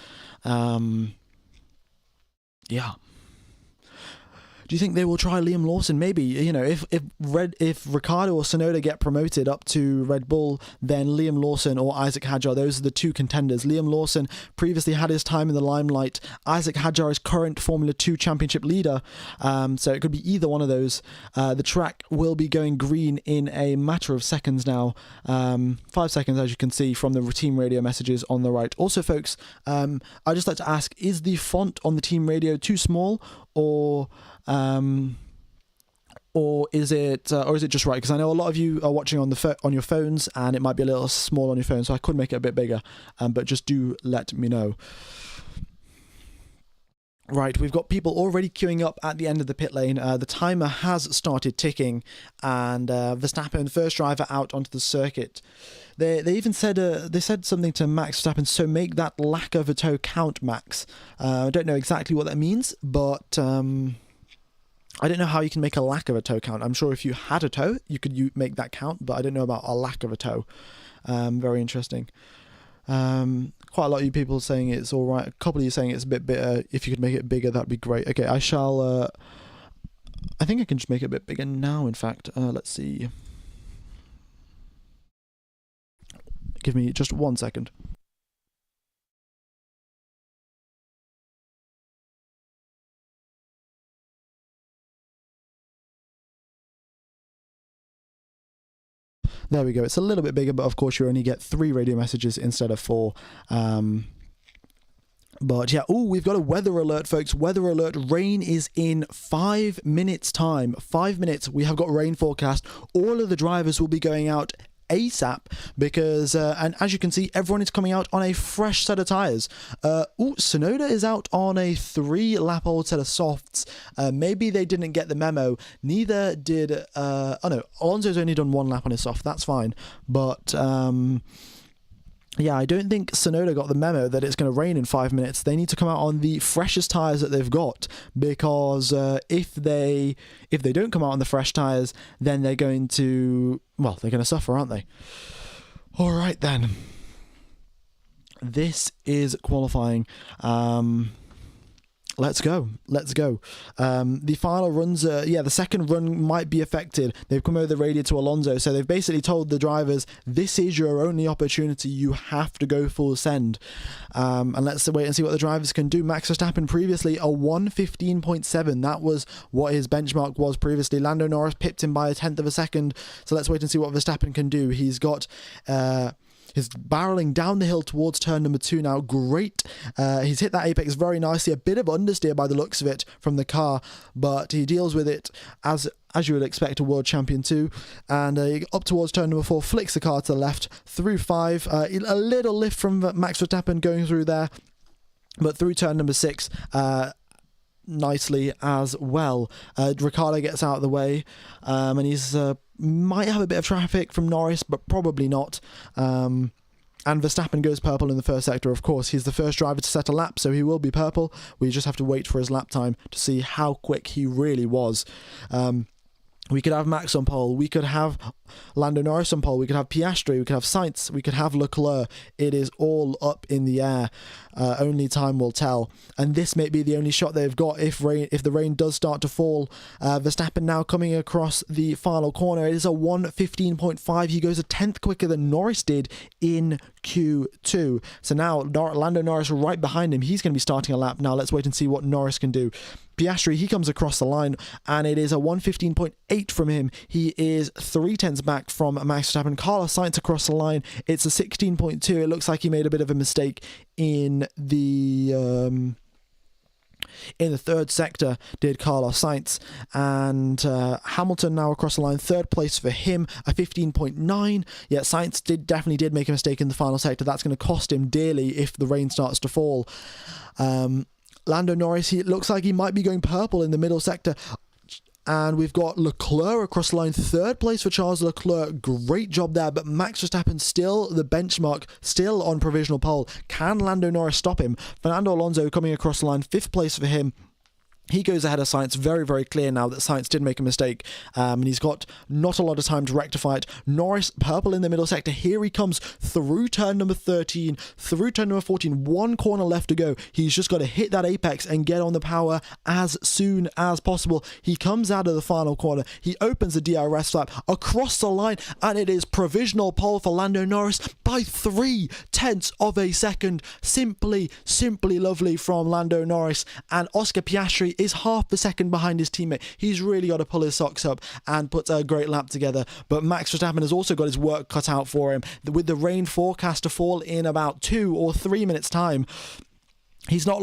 Do you think they will try Liam Lawson? Maybe, if Ricciardo or Tsunoda get promoted up to Red Bull, then Liam Lawson or Isaac Hadjar, those are the two contenders. Liam Lawson previously had his time in the limelight. Isaac Hadjar is current Formula 2 championship leader, so it could be either one of those. The track will be going green in a matter of seconds now. 5 seconds, as you can see from the team radio messages on the right. Also, folks, I'd just like to ask, is the font on the team radio too small, or is it just right? Because I know a lot of you are watching on your phones, and it might be a little small on your phone, so I could make it a bit bigger. But just do let me know. Right, we've got people already queuing up at the end of the pit lane. The timer has started ticking, and Verstappen, first driver out onto the circuit. They even said they said something to Max Verstappen, so make that lack of a toe count, Max. I don't know exactly what that means, but I don't know how you can make a lack of a toe count. I'm sure if you had a toe, you could make that count, but I don't know about a lack of a toe. Very interesting. Quite a lot of you people saying it's all right. A couple of you saying it's a bit bitter. If you could make it bigger, that'd be great. Okay, I shall. I think I can just make it a bit bigger now. In fact, let's see. Give me just 1 second. There we go. It's a little bit bigger, but of course you only get 3 radio messages instead of 4. But yeah, we've got a weather alert, folks. Weather alert. Rain is in 5 minutes time. 5 minutes. We have got rain forecast. All of the drivers will be going out ASAP because, and as you can see, everyone is coming out on a fresh set of tyres. Tsunoda is out on a 3-lap-old set of softs. Maybe they didn't get the memo. Neither did, Alonso's only done 1 lap on his soft. That's fine. But, yeah, I don't think Tsunoda got the memo that it's going to rain in 5 minutes. They need to come out on the freshest tyres that they've got, because if they don't come out on the fresh tyres, then they're going to suffer, aren't they? All right, then. This is qualifying. Let's go. The final runs, the second run might be affected. They've come over the radio to Alonso, so they've basically told the drivers, this is your only opportunity. You have to go full send. And let's wait and see what the drivers can do. Max Verstappen previously a 1:15.7. That was what his benchmark was previously. Lando Norris pipped him by 1/10 of a second. So let's wait and see what Verstappen can do. He's got... He's barreling down the hill towards turn number 2 now. Great. He's hit that apex very nicely. A bit of understeer by the looks of it from the car, but he deals with it as you would expect a world champion to. And up towards turn number 4, flicks the car to the left through 5. A little lift from Max Verstappen going through there, but through turn number 6, nicely as well. Ricciardo gets out of the way, and he's might have a bit of traffic from Norris, but probably not. And Verstappen goes purple in the first sector. Of course, he's the first driver to set a lap, so he will be purple. We just have to wait for his lap time to see how quick he really was. We could have Max on pole, we could have Lando Norris on pole, we could have Piastri, we could have Sainz, we could have Leclerc. It is all up in the air. Only time will tell. And this may be the only shot they've got if the rain does start to fall. Verstappen now coming across the final corner. It is a 1:15.5. He goes a tenth quicker than Norris did in Q2. So now Lando Norris right behind him. He's going to be starting a lap. Now let's wait and see what Norris can do. Piastri, he comes across the line, and it is a 1:15.8 from him. He is 3/10 back from Max Verstappen. Carlos Sainz across the line. It's a 16.2. It looks like he made a bit of a mistake in the third sector, did Carlos Sainz. And Hamilton now across the line, third place for him, a 15.9. Yeah, Sainz definitely did make a mistake in the final sector. That's going to cost him dearly if the rain starts to fall. Lando Norris, it looks like he might be going purple in the middle sector. And we've got Leclerc across the line, third place for Charles Leclerc. Great job there, but Max Verstappen still the benchmark, still on provisional pole. Can Lando Norris stop him? Fernando Alonso coming across the line, fifth place for him. He goes ahead of Sainz. Very, very clear now that Sainz did make a mistake, and he's got not a lot of time to rectify it. Norris, purple in the middle sector. Here he comes through turn number 13, through turn number 14. One corner left to go. He's just got to hit that apex and get on the power as soon as possible. He comes out of the final corner. He opens the DRS flap across the line, and it is provisional pole for Lando Norris by 3/10 of a second. Simply lovely from Lando Norris. And Oscar Piastri is half a second behind his teammate. He's really got to pull his socks up and put a great lap together. But Max Verstappen has also got his work cut out for him. With the rain forecast to fall in about 2 or 3 minutes time, he's not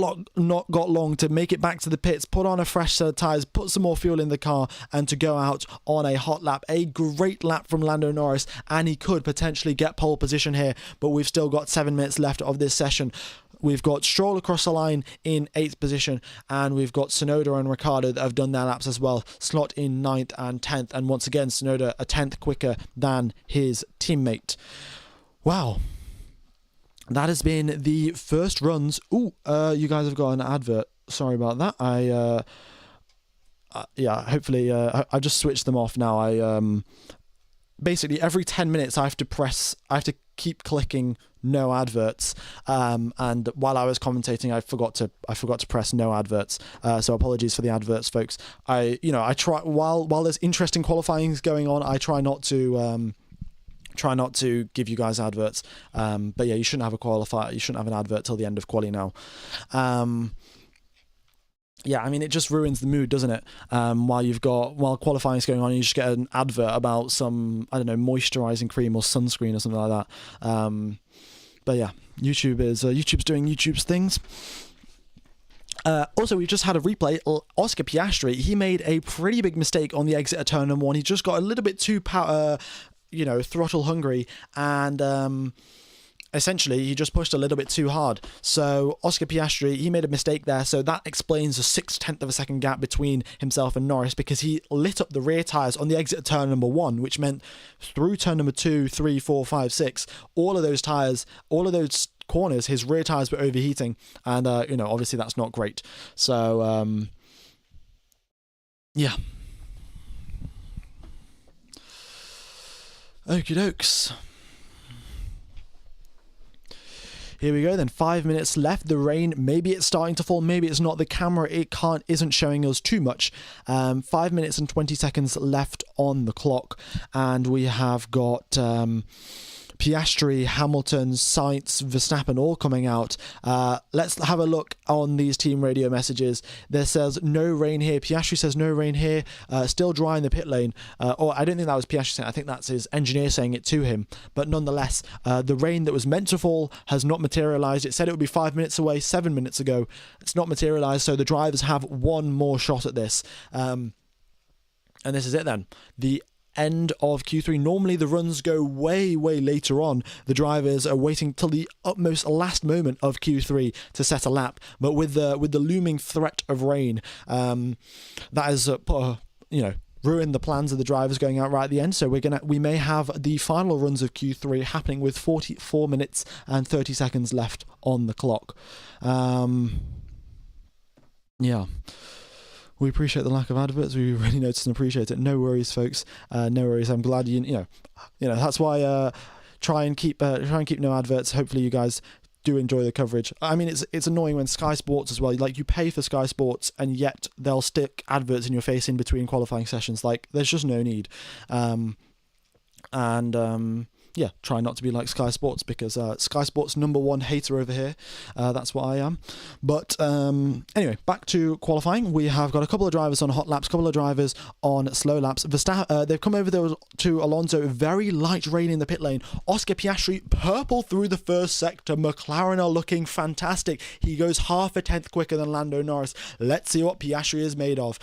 got long to make it back to the pits, put on a fresh set of tyres, put some more fuel in the car, and to go out on a hot lap. A great lap from Lando Norris, and he could potentially get pole position here, but we've still got 7 minutes left of this session. We've got Stroll across the line in 8th position, and we've got Tsunoda and Ricciardo that have done their laps as well, slot in 9th and 10th, and once again Tsunoda a 10th quicker than his teammate. Wow. That has been the first runs. You guys have got an advert. Sorry about that. Yeah, hopefully, I just switched them off now. Basically every 10 minutes I have to keep clicking no adverts, and while I was commentating I forgot to press no adverts, so apologies for the adverts, folks. I try while there's interesting qualifying going on, I try not to give you guys adverts, but yeah, you shouldn't have a qualifier, you shouldn't have an advert till the end of quali now. Yeah, I mean, it just ruins the mood, doesn't it? While qualifying is going on, you just get an advert about some, I don't know, moisturizing cream or sunscreen or something like that. But yeah, YouTube's doing YouTube's things. Also, we've just had a replay. Oscar Piastri, he made a pretty big mistake on the exit of turn number 1. He just got a little bit too throttle hungry, and essentially he just pushed a little bit too hard. So Oscar Piastri, he made a mistake there, so that explains a 6/10 of a second gap between himself and Norris, because he lit up the rear tyres on the exit of turn number 1, which meant through turn number 2, 3, 4, 5, 6, all of those tyres, all of those corners, his rear tyres were overheating, and obviously that's not great. So yeah, okie dokes. Here we go then, 5 minutes left. The rain, maybe it's starting to fall, maybe it's not. The camera, isn't showing us too much. 5 minutes and 20 seconds left on the clock, and we have got Piastri, Hamilton, Sainz, Verstappen all coming out. Let's have a look on these team radio messages. There says no rain here. Piastri says no rain here. Still dry in the pit lane. Or I don't think that was Piastri saying. I think that's his engineer saying it to him. But nonetheless, the rain that was meant to fall has not materialized. It said it would be 5 minutes away 7 minutes ago. It's not materialized. So the drivers have one more shot at this. And this is it then. The end of Q3. Normally the runs go way later on. The drivers are waiting till the utmost last moment of Q3 to set a lap, but with the looming threat of rain, that has ruined the plans of the drivers going out right at the end. So we may have the final runs of Q3 happening with 44 minutes and 30 seconds left on the clock. Yeah, We appreciate the lack of adverts. We really notice and appreciate it. No worries, folks. No worries. I'm glad you know. That's why try and keep no adverts. Hopefully, you guys do enjoy the coverage. I mean, it's annoying when Sky Sports as well. Like, you pay for Sky Sports and yet they'll stick adverts in your face in between qualifying sessions. Like, there's just no need. Yeah, try not to be like Sky Sports, because Sky Sports #1 hater over here. That's what I am. But anyway, back to qualifying. We have got a couple of drivers on hot laps, a couple of drivers on slow laps. They've come over there to Alonso, very light rain in the pit lane. Oscar Piastri, purple through the first sector. McLaren are looking fantastic. He goes half a tenth quicker than Lando Norris. Let's see what Piastri is made of.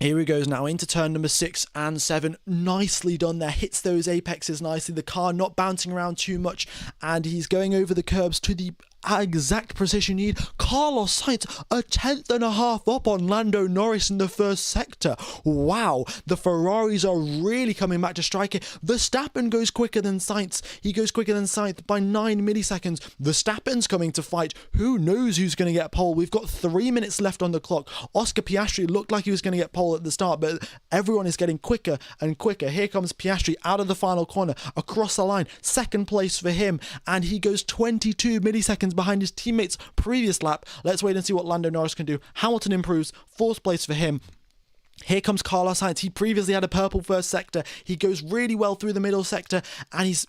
Here he goes now into turn number 6 and 7. Nicely done there. Hits those apexes nicely. The car not bouncing around too much. And he's going over the curbs to the exact precision you need. Carlos Sainz, a tenth and a half up on Lando Norris in the first sector. Wow, the Ferraris are really coming back to strike it. Verstappen goes quicker than Sainz. He goes quicker than Sainz by 9 milliseconds. Verstappen's coming to fight. Who knows who's going to get pole? We've got 3 minutes left on the clock. Oscar Piastri looked like he was going to get pole at the start, but everyone is getting quicker and quicker. Here comes Piastri out of the final corner, across the line. Second place for him, and he goes 22 milliseconds behind his teammates' previous lap. Let's wait and see what Lando Norris can do. Hamilton improves, 4th place for him. Here comes Carlos Sainz. He previously had a purple first sector. He goes really well through the middle sector, and he's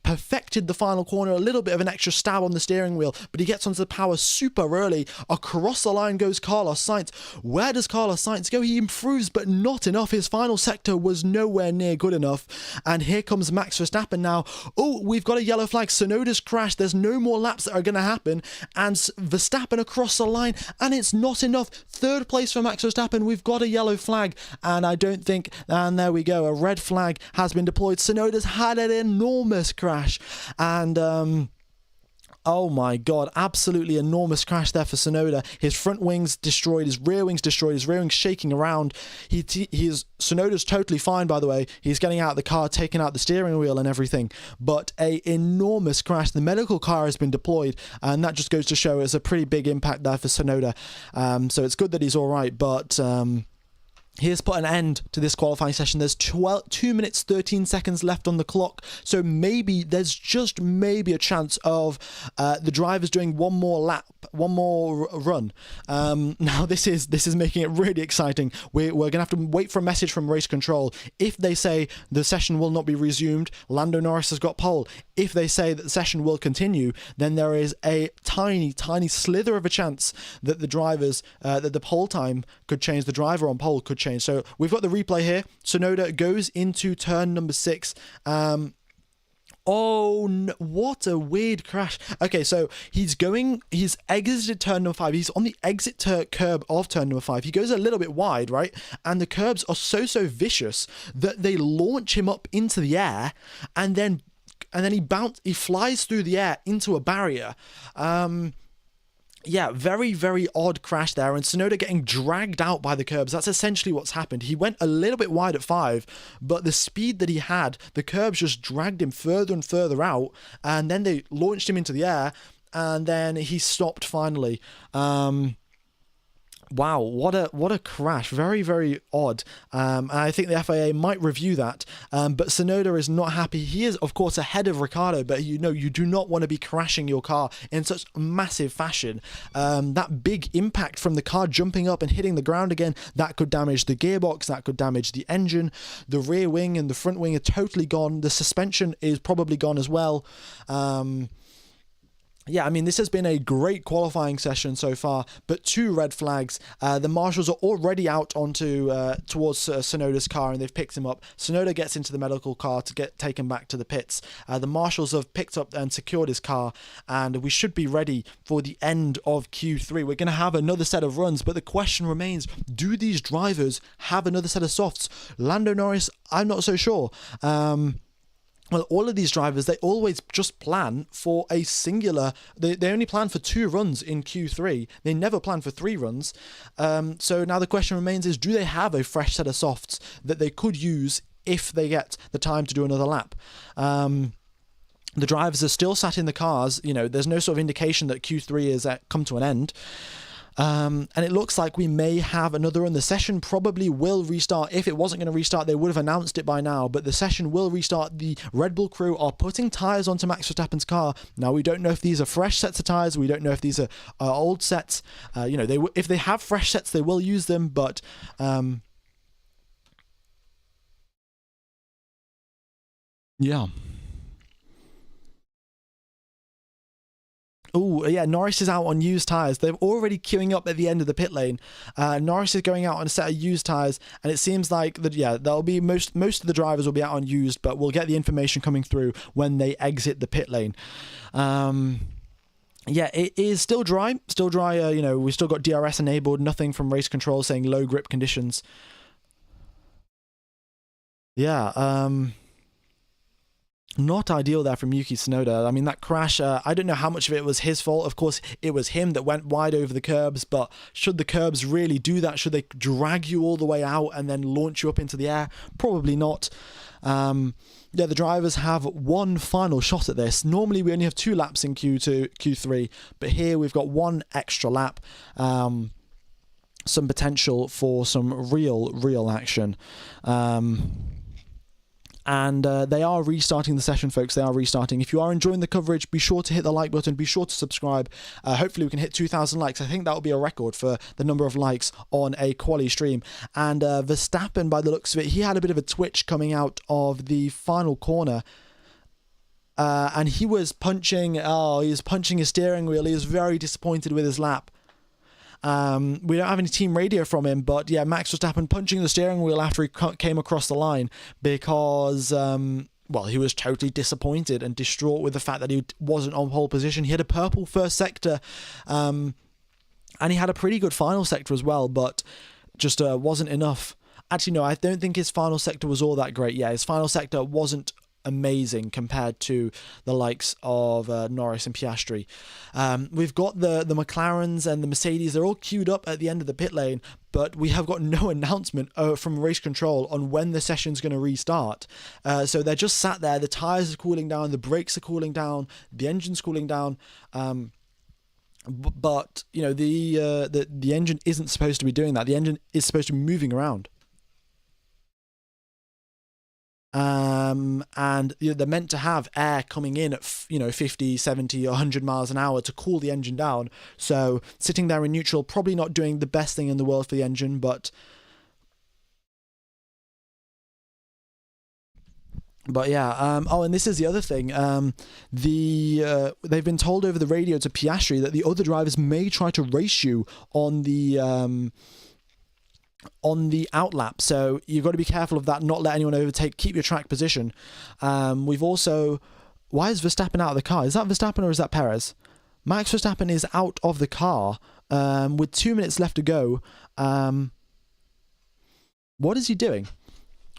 perfected the final corner, a little bit of an extra stab on the steering wheel, but he gets onto the power super early. Across the line goes Carlos Sainz. Where does Carlos Sainz go? He improves, but not enough. His final sector was nowhere near good enough. And here comes Max Verstappen now. Oh, we've got a yellow flag. Tsunoda's crashed. There's no more laps that are going to happen. And Verstappen across the line, and it's not enough. 3rd place for Max Verstappen. We've got a yellow flag, and I don't think, and there we go, a red flag has been deployed. Tsunoda's had an enormous crash. And oh my god, absolutely enormous crash there for Tsunoda. His front wings destroyed, his rear wings destroyed, his rear wings shaking around. Tsunoda's totally fine, by the way. He's getting out of the car, taking out the steering wheel and everything, but a enormous crash. The medical car has been deployed, and that just goes to show it's a pretty big impact there for Tsunoda. So it's good that he's all right, but here's put an end to this qualifying session. There's 2 minutes 13 seconds left on the clock, so there's just maybe a chance of the drivers doing one more lap, one more run. Now this is making it really exciting. We're gonna have to wait for a message from race control. If they say the session will not be resumed, Lando Norris has got pole. If they say that the session will continue, then there is a tiny slither of a chance that the drivers, that the pole time could change, the driver on pole could change. So we've got the replay here. Tsunoda goes into turn number 6. Oh, no, what a weird crash. Okay, so he's exited turn number 5. He's on the exit curb of turn number 5. He goes a little bit wide, right? And the curbs are so vicious that they launch him up into the air, and then he flies through the air into a barrier. Yeah, very odd crash there, and Tsunoda getting dragged out by the curbs. That's essentially what's happened. He went a little bit wide at 5, but the speed that he had, the curbs just dragged him further and further out, and then they launched him into the air, and then he stopped finally. Wow, what a crash. Very odd. I think the FIA might review that. But Tsunoda is not happy. He is, of course, ahead of Ricciardo, but you do not want to be crashing your car in such massive fashion. That big impact from the car jumping up and hitting the ground again, that could damage the gearbox, that could damage the engine. The rear wing and the front wing are totally gone. The suspension is probably gone as well. Yeah, I mean, this has been a great qualifying session so far, but 2 red flags. The marshals are already out onto towards Tsunoda's car, and they've picked him up. Tsunoda gets into the medical car to get taken back to the pits. The marshals have picked up and secured his car, and we should be ready for the end of Q3. We're going to have another set of runs, but the question remains, do these drivers have another set of softs? Lando Norris, I'm not so sure. Well, all of these drivers, they always just plan for a singular... They only plan for 2 runs in Q3. They never plan for 3 runs. So now the question remains is, do they have a fresh set of softs that they could use if they get the time to do another lap? The drivers are still sat in the cars. There's no sort of indication that Q3 has come to an end. And it looks like we may have another run. The session probably will restart. If it wasn't going to restart, they would have announced it by now, but the session will restart. The Red Bull crew are putting tyres onto Max Verstappen's car. Now, we don't know if these are fresh sets of tyres. We don't know if these are old sets. You know, if they have fresh sets, they will use them, but... yeah. Oh, yeah, Norris is out on used tyres. They're already queuing up at the end of the pit lane. Norris is going out on a set of used tyres, and it seems like that, yeah, there'll be most of the drivers will be out on used, but we'll get the information coming through when they exit the pit lane. Yeah, it is still dry. You know, we've still got DRS enabled, nothing from race control saying low grip conditions. Yeah, not ideal there from Yuki Tsunoda. I mean, that crash, I don't know how much of it was his fault. Of course, it was him that went wide over the curbs, but should the curbs really do that? Should they drag you all the way out and then launch you up into the air? Probably not. Yeah, the drivers have one final shot at this. Normally, we only have 2 laps in Q2, Q3, but here we've got 1 extra lap. Some potential for some real action. And they are restarting the session, folks. They are restarting. If you are enjoying the coverage, be sure to hit the like button. Be sure to subscribe. Hopefully, we can hit 2,000 likes. I think that will be a record for the number of likes on a QUALI stream. And Verstappen, by the looks of it, he had a bit of a twitch coming out of the final corner. And he was punching his steering wheel. He was very disappointed with his lap. We don't have any team radio from him, but yeah, Max Verstappen punching the steering wheel after he came across the line because, well, he was totally disappointed and distraught with the fact that he wasn't on pole position. He had a purple first sector, and he had a pretty good final sector as well, but just wasn't enough. Actually, no, I don't think his final sector was all that great. Yeah, his final sector wasn't amazing compared to the likes of Norris and Piastri. We've got the McLarens and the Mercedes. They're all queued up at the end of the pit lane, but we have got no announcement from race control on when the session's going to restart. So they're just sat there. The tyres are cooling down, the brakes are cooling down, the engine's cooling down. But you know, the engine isn't supposed to be doing that. The engine is supposed to be moving around. And you know, they're meant to have air coming in at 50, 70, 100 miles an hour to cool the engine down. So sitting there in neutral, probably not doing the best thing in the world for the engine, but yeah. Oh, and this is the other thing. They've been told over the radio to Piastri that the other drivers may try to race you on the outlap, so you've got to be careful of that, not let anyone overtake, keep your track position. We've also... Why is Verstappen out of the car? Is that Verstappen or is that Perez? Max Verstappen is out of the car with 2 minutes left to go. What is he doing?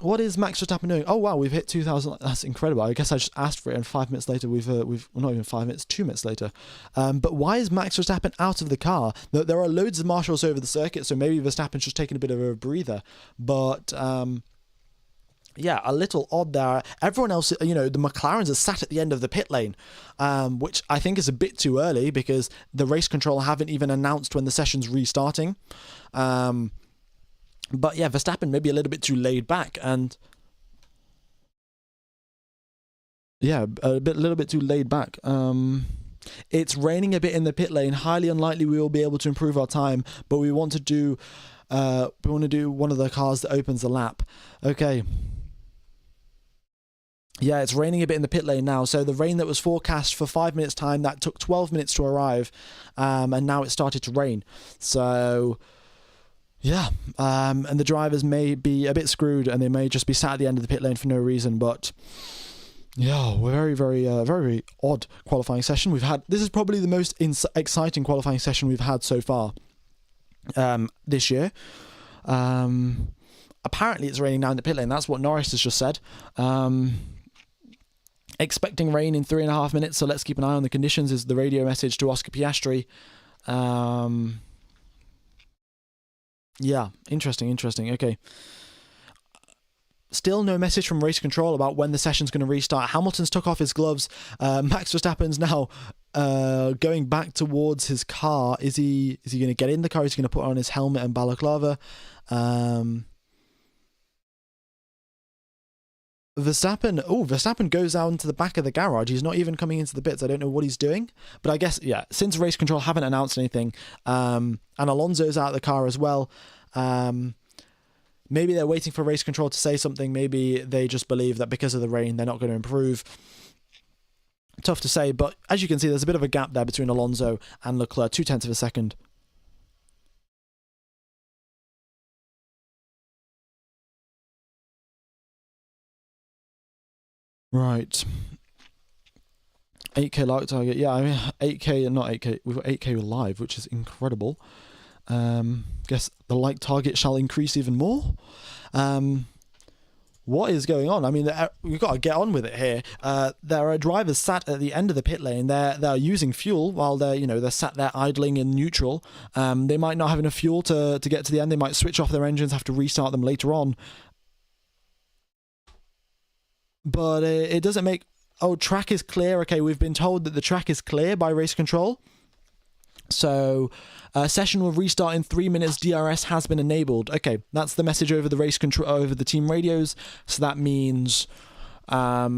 What is Max Verstappen doing? Oh wow, we've hit 2,000. That's incredible. I guess I just asked for it, and 5 minutes later we've well, not even 5 minutes, 2 minutes later. But why is Max Verstappen out of the car? There are loads of marshals over the circuit, so maybe Verstappen's just taking a bit of a breather. But yeah, a little odd there. Everyone else, you know, the McLarens are sat at the end of the pit lane, which I think is a bit too early because the race control haven't even announced when the session's restarting. But yeah, Verstappen maybe a little bit too laid back, and yeah, little bit too laid back. It's raining a bit in the pit lane. Highly unlikely we will be able to improve our time, but we want to do one of the cars that opens the lap. Okay. Yeah, it's raining a bit in the pit lane now. So the rain that was forecast for 5 minutes time, that took 12 minutes to arrive, and now it started to rain. So yeah, and the drivers may be a bit screwed, and they may just be sat at the end of the pit lane for no reason. But yeah, we're very odd qualifying session we've had. This is probably the most exciting qualifying session we've had so far this year. Apparently it's raining now in the pit lane. That's what Norris has just said. Expecting rain in 3.5 minutes, so let's keep an eye on the conditions, is the radio message to Oscar Piastri. Yeah, interesting. Okay. Still no message from race control about when the session's going to restart. Hamilton's took off his gloves. Max Verstappen's now going back towards his car. Is he going to get in the car? Is he going to put on his helmet and balaclava? Verstappen goes down to the back of the garage. He's not even coming into the pits. I don't know what he's doing. But I guess, yeah, since race control haven't announced anything, and Alonso's out of the car as well, maybe they're waiting for race control to say something. Maybe they just believe that because of the rain, they're not going to improve. Tough to say, but as you can see, there's a bit of a gap there between Alonso and Leclerc, 0.2 of a second. Right. 8K like target. Yeah, I mean 8K and not 8K. We've got 8K live, which is incredible. Guess the like target shall increase even more. What is going on? I mean, we've got to get on with it here. There are drivers sat at the end of the pit lane. They're using fuel while they're sat there idling in neutral. They might not have enough fuel to get to the end. They might switch off their engines, have to restart them later on. But it doesn't make... Oh, track is clear. Okay, we've been told that the track is clear by race control. So, session will restart in 3 minutes. DRS has been enabled. Okay, that's the message over the race control, over the team radios. So that means... yeah,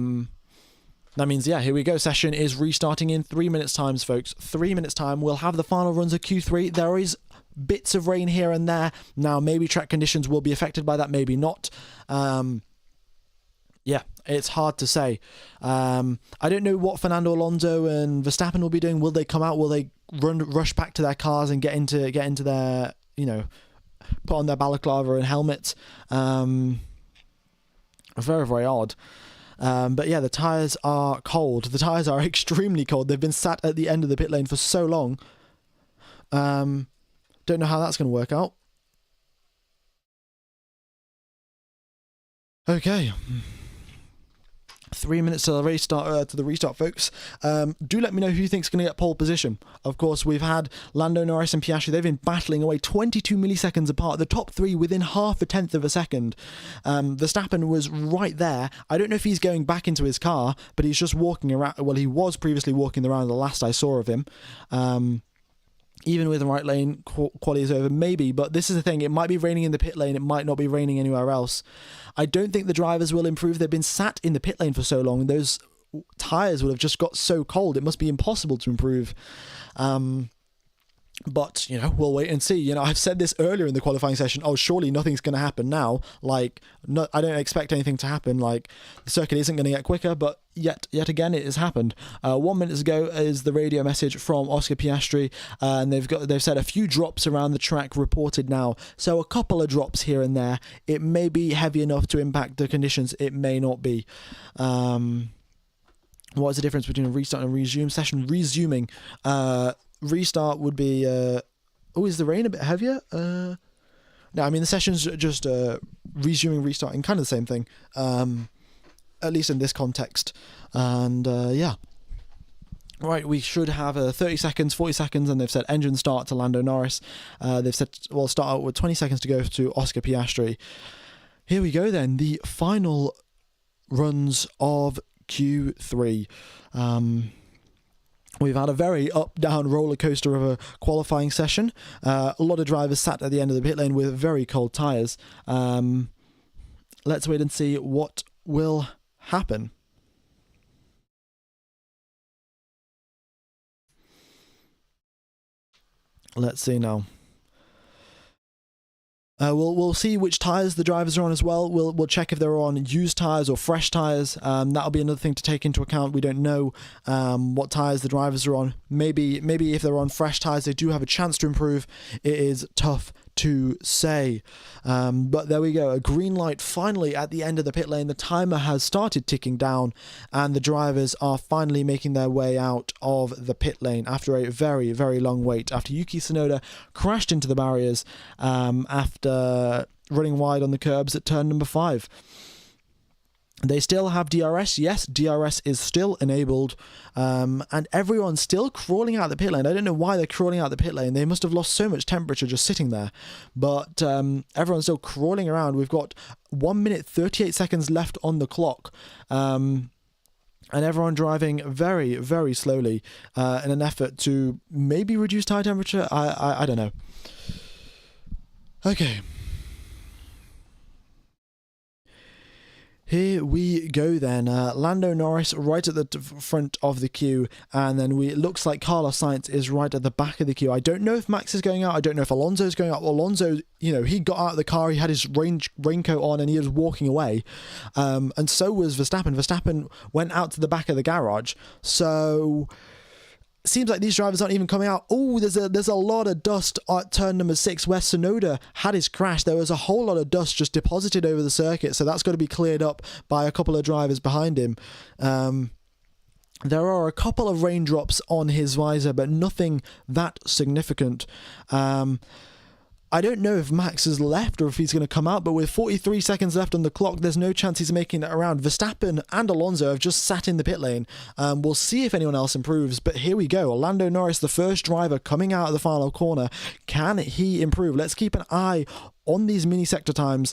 here we go. Session is restarting in 3 minutes times, folks. 3 minutes time. We'll have the final runs of Q3. There is bits of rain here and there. Now, maybe track conditions will be affected by that, maybe not. Yeah, it's hard to say. I don't know what Fernando Alonso and Verstappen will be doing. Will they come out? Will they rush back to their cars and get into their, put on their balaclava and helmets? Very, very odd. But yeah, the tyres are cold. The tyres are extremely cold. They've been sat at the end of the pit lane for so long. Don't know how that's going to work out. Okay. 3 minutes to the restart, folks. Do let me know who you think's going to get pole position. Of course, we've had Lando Norris and Piastri. They've been battling away 22 milliseconds apart. The top three within 0.5 of a second. Verstappen was right there. I don't know if he's going back into his car, but he's just walking around. Well, he was previously walking around the last I saw of him. Even with the right lane, quali is over, maybe. But this is the thing. It might be raining in the pit lane. It might not be raining anywhere else. I don't think the drivers will improve. They've been sat in the pit lane for so long. Those tyres would have just got so cold. It must be impossible to improve. But, we'll wait and see. I've said this earlier in the qualifying session. Oh, surely nothing's going to happen now. I don't expect anything to happen. The circuit isn't going to get quicker, but yet again, it has happened. 1 minute ago is the radio message from Oscar Piastri, and they've said a few drops around the track reported now. So a couple of drops here and there. It may be heavy enough to impact the conditions. It may not be. What is the difference between a restart and a resume session? Resuming. Restart would be is the rain a bit heavier? No, I mean the session's just resuming, restarting, kind of the same thing, at least in this context. And yeah, right, we should have 30 seconds, 40 seconds, and they've said engine start to Lando Norris. They've said we'll start out with 20 seconds to go to Oscar Piastri. Here we go then, the final runs of Q3. We've had a very up-down roller coaster of a qualifying session. A lot of drivers sat at the end of the pit lane with very cold tyres. Let's wait and see what will happen. Let's see now. We'll see which tyres the drivers are on as well. We'll check if they're on used tyres or fresh tyres. That'll be another thing to take into account. We don't know what tyres the drivers are on. Maybe if they're on fresh tyres, they do have a chance to improve. It is tough to say. But there we go. A green light finally at the end of the pit lane. The timer has started ticking down, and the drivers are finally making their way out of the pit lane after a very, very long wait. After Yuki Tsunoda crashed into the barriers after running wide on the curbs at turn number 5. They still have DRS. Yes, DRS is still enabled, and everyone's still crawling out the pit lane. I don't know why they're crawling out the pit lane. They must have lost so much temperature just sitting there, but everyone's still crawling around. We've got 1 minute 38 seconds left on the clock, and everyone driving very, very slowly in an effort to maybe reduce tire temperature. I don't know. Okay. Here we go then. Lando Norris right at the front of the queue, and then it looks like Carlos Sainz is right at the back of the queue. I don't know if Max is going out. I don't know if Alonso is going out. Alonso, you know, he got out of the car, he had his raincoat on, and he was walking away. And so was Verstappen. Verstappen went out to the back of the garage. So seems like these drivers aren't even coming out. Oh, there's a lot of dust at turn number 6 where Tsunoda had his crash. There was a whole lot of dust just deposited over the circuit, so that's got to be cleared up by a couple of drivers behind him. There are a couple of raindrops on his visor, but nothing that significant. I don't know if Max has left or if he's going to come out, but with 43 seconds left on the clock, there's no chance he's making it around. Verstappen and Alonso have just sat in the pit lane. We'll see if anyone else improves, but here we go. Lando Norris, the first driver coming out of the final corner. Can he improve? Let's keep an eye on these mini sector times.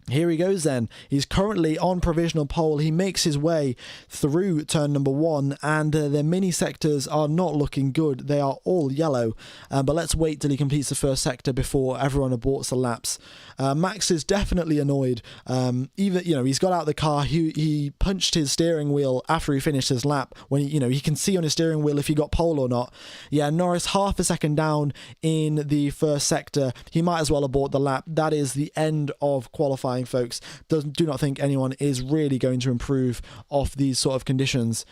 Here he goes then. He's currently on provisional pole. He makes his way through turn number 1, and the mini sectors are not looking good. They are all yellow, but let's wait till he completes the first sector before everyone aborts the laps. Max is definitely annoyed. Even, you know, he's got out of the car. He punched his steering wheel after he finished his lap. When he can see on his steering wheel if he got pole or not. Yeah, Norris half a second down in the first sector. He might as well abort the lap. That is the end of qualifying, folks. Do not think anyone is really going to improve off these sort of conditions.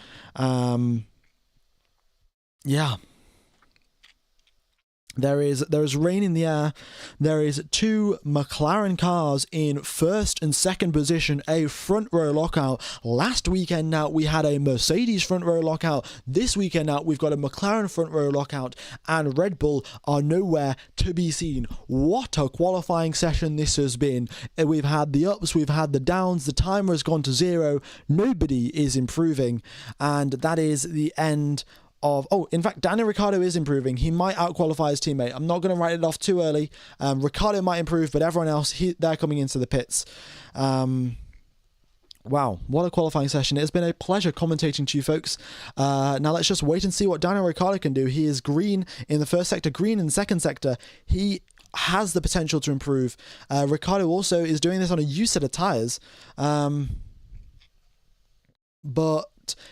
Yeah. There is rain in the air. There is 2 McLaren cars in first and second position, a front row lockout. Last weekend now we had a Mercedes front row lockout. This weekend now we've got a McLaren front row lockout, and Red Bull are nowhere to be seen. What a qualifying session this has been. We've had the ups, we've had the downs, the timer has gone to 0. Nobody is improving, and that is the end of... Oh, in fact, Daniel Ricciardo is improving. He might outqualify his teammate. I'm not going to write it off too early. Ricciardo might improve, but everyone else, they're coming into the pits. Wow, what a qualifying session. It's been a pleasure commentating to you folks. Now let's just wait and see what Daniel Ricciardo can do. He is green in the first sector, green in the second sector. He has the potential to improve. Ricciardo also is doing this on a used set of tyres. But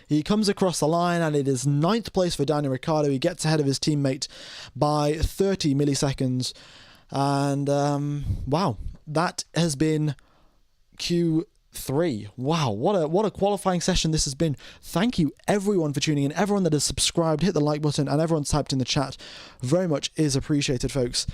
he comes across the line, and it is 9th place for Daniel Ricciardo. He gets ahead of his teammate by 30 milliseconds. And wow, that has been Q3. Wow, what a qualifying session this has been. Thank you everyone for tuning in, everyone that has subscribed, hit the like button, and everyone's typed in the chat. Very much is appreciated, folks.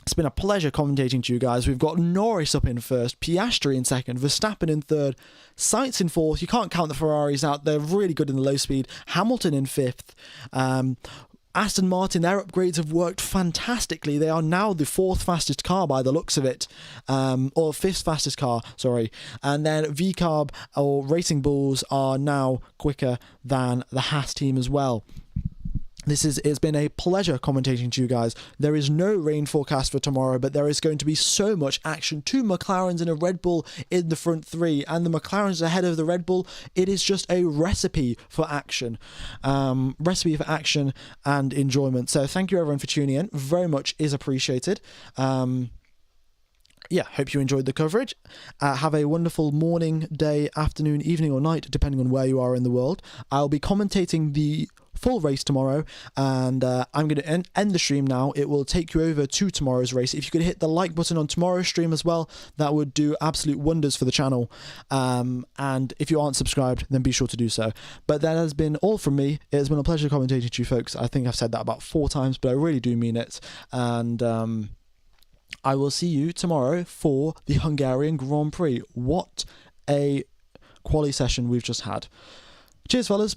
It's been a pleasure commentating to you guys. We've got Norris up in first, Piastri in second, Verstappen in third, Sainz in fourth. You can't count the Ferraris out. They're really good in the low speed. Hamilton in fifth. Aston Martin, their upgrades have worked fantastically. They are now the 4th fastest car by the looks of it, or 5th fastest car, sorry. And then VCarb or Racing Bulls are now quicker than the Haas team as well. It's been a pleasure commentating to you guys. There is no rain forecast for tomorrow, but there is going to be so much action. 2 McLarens and a Red Bull in the front 3, and the McLarens ahead of the Red Bull. It is just a recipe for action. Recipe for action and enjoyment. So thank you everyone for tuning in. Very much is appreciated. Yeah, hope you enjoyed the coverage. Have a wonderful morning, day, afternoon, evening or night, depending on where you are in the world. I'll be commentating the full race tomorrow, and I'm going to end the stream now. It will take you over to tomorrow's race. If you could hit the like button on tomorrow's stream as well, that would do absolute wonders for the channel. And if you aren't subscribed, then be sure to do so. But that has been all from me. It has been a pleasure commentating to you folks. I think I've said that about 4 times, but I really do mean it. And I will see you tomorrow for the Hungarian Grand Prix. What a quali session we've just had. Cheers, fellas.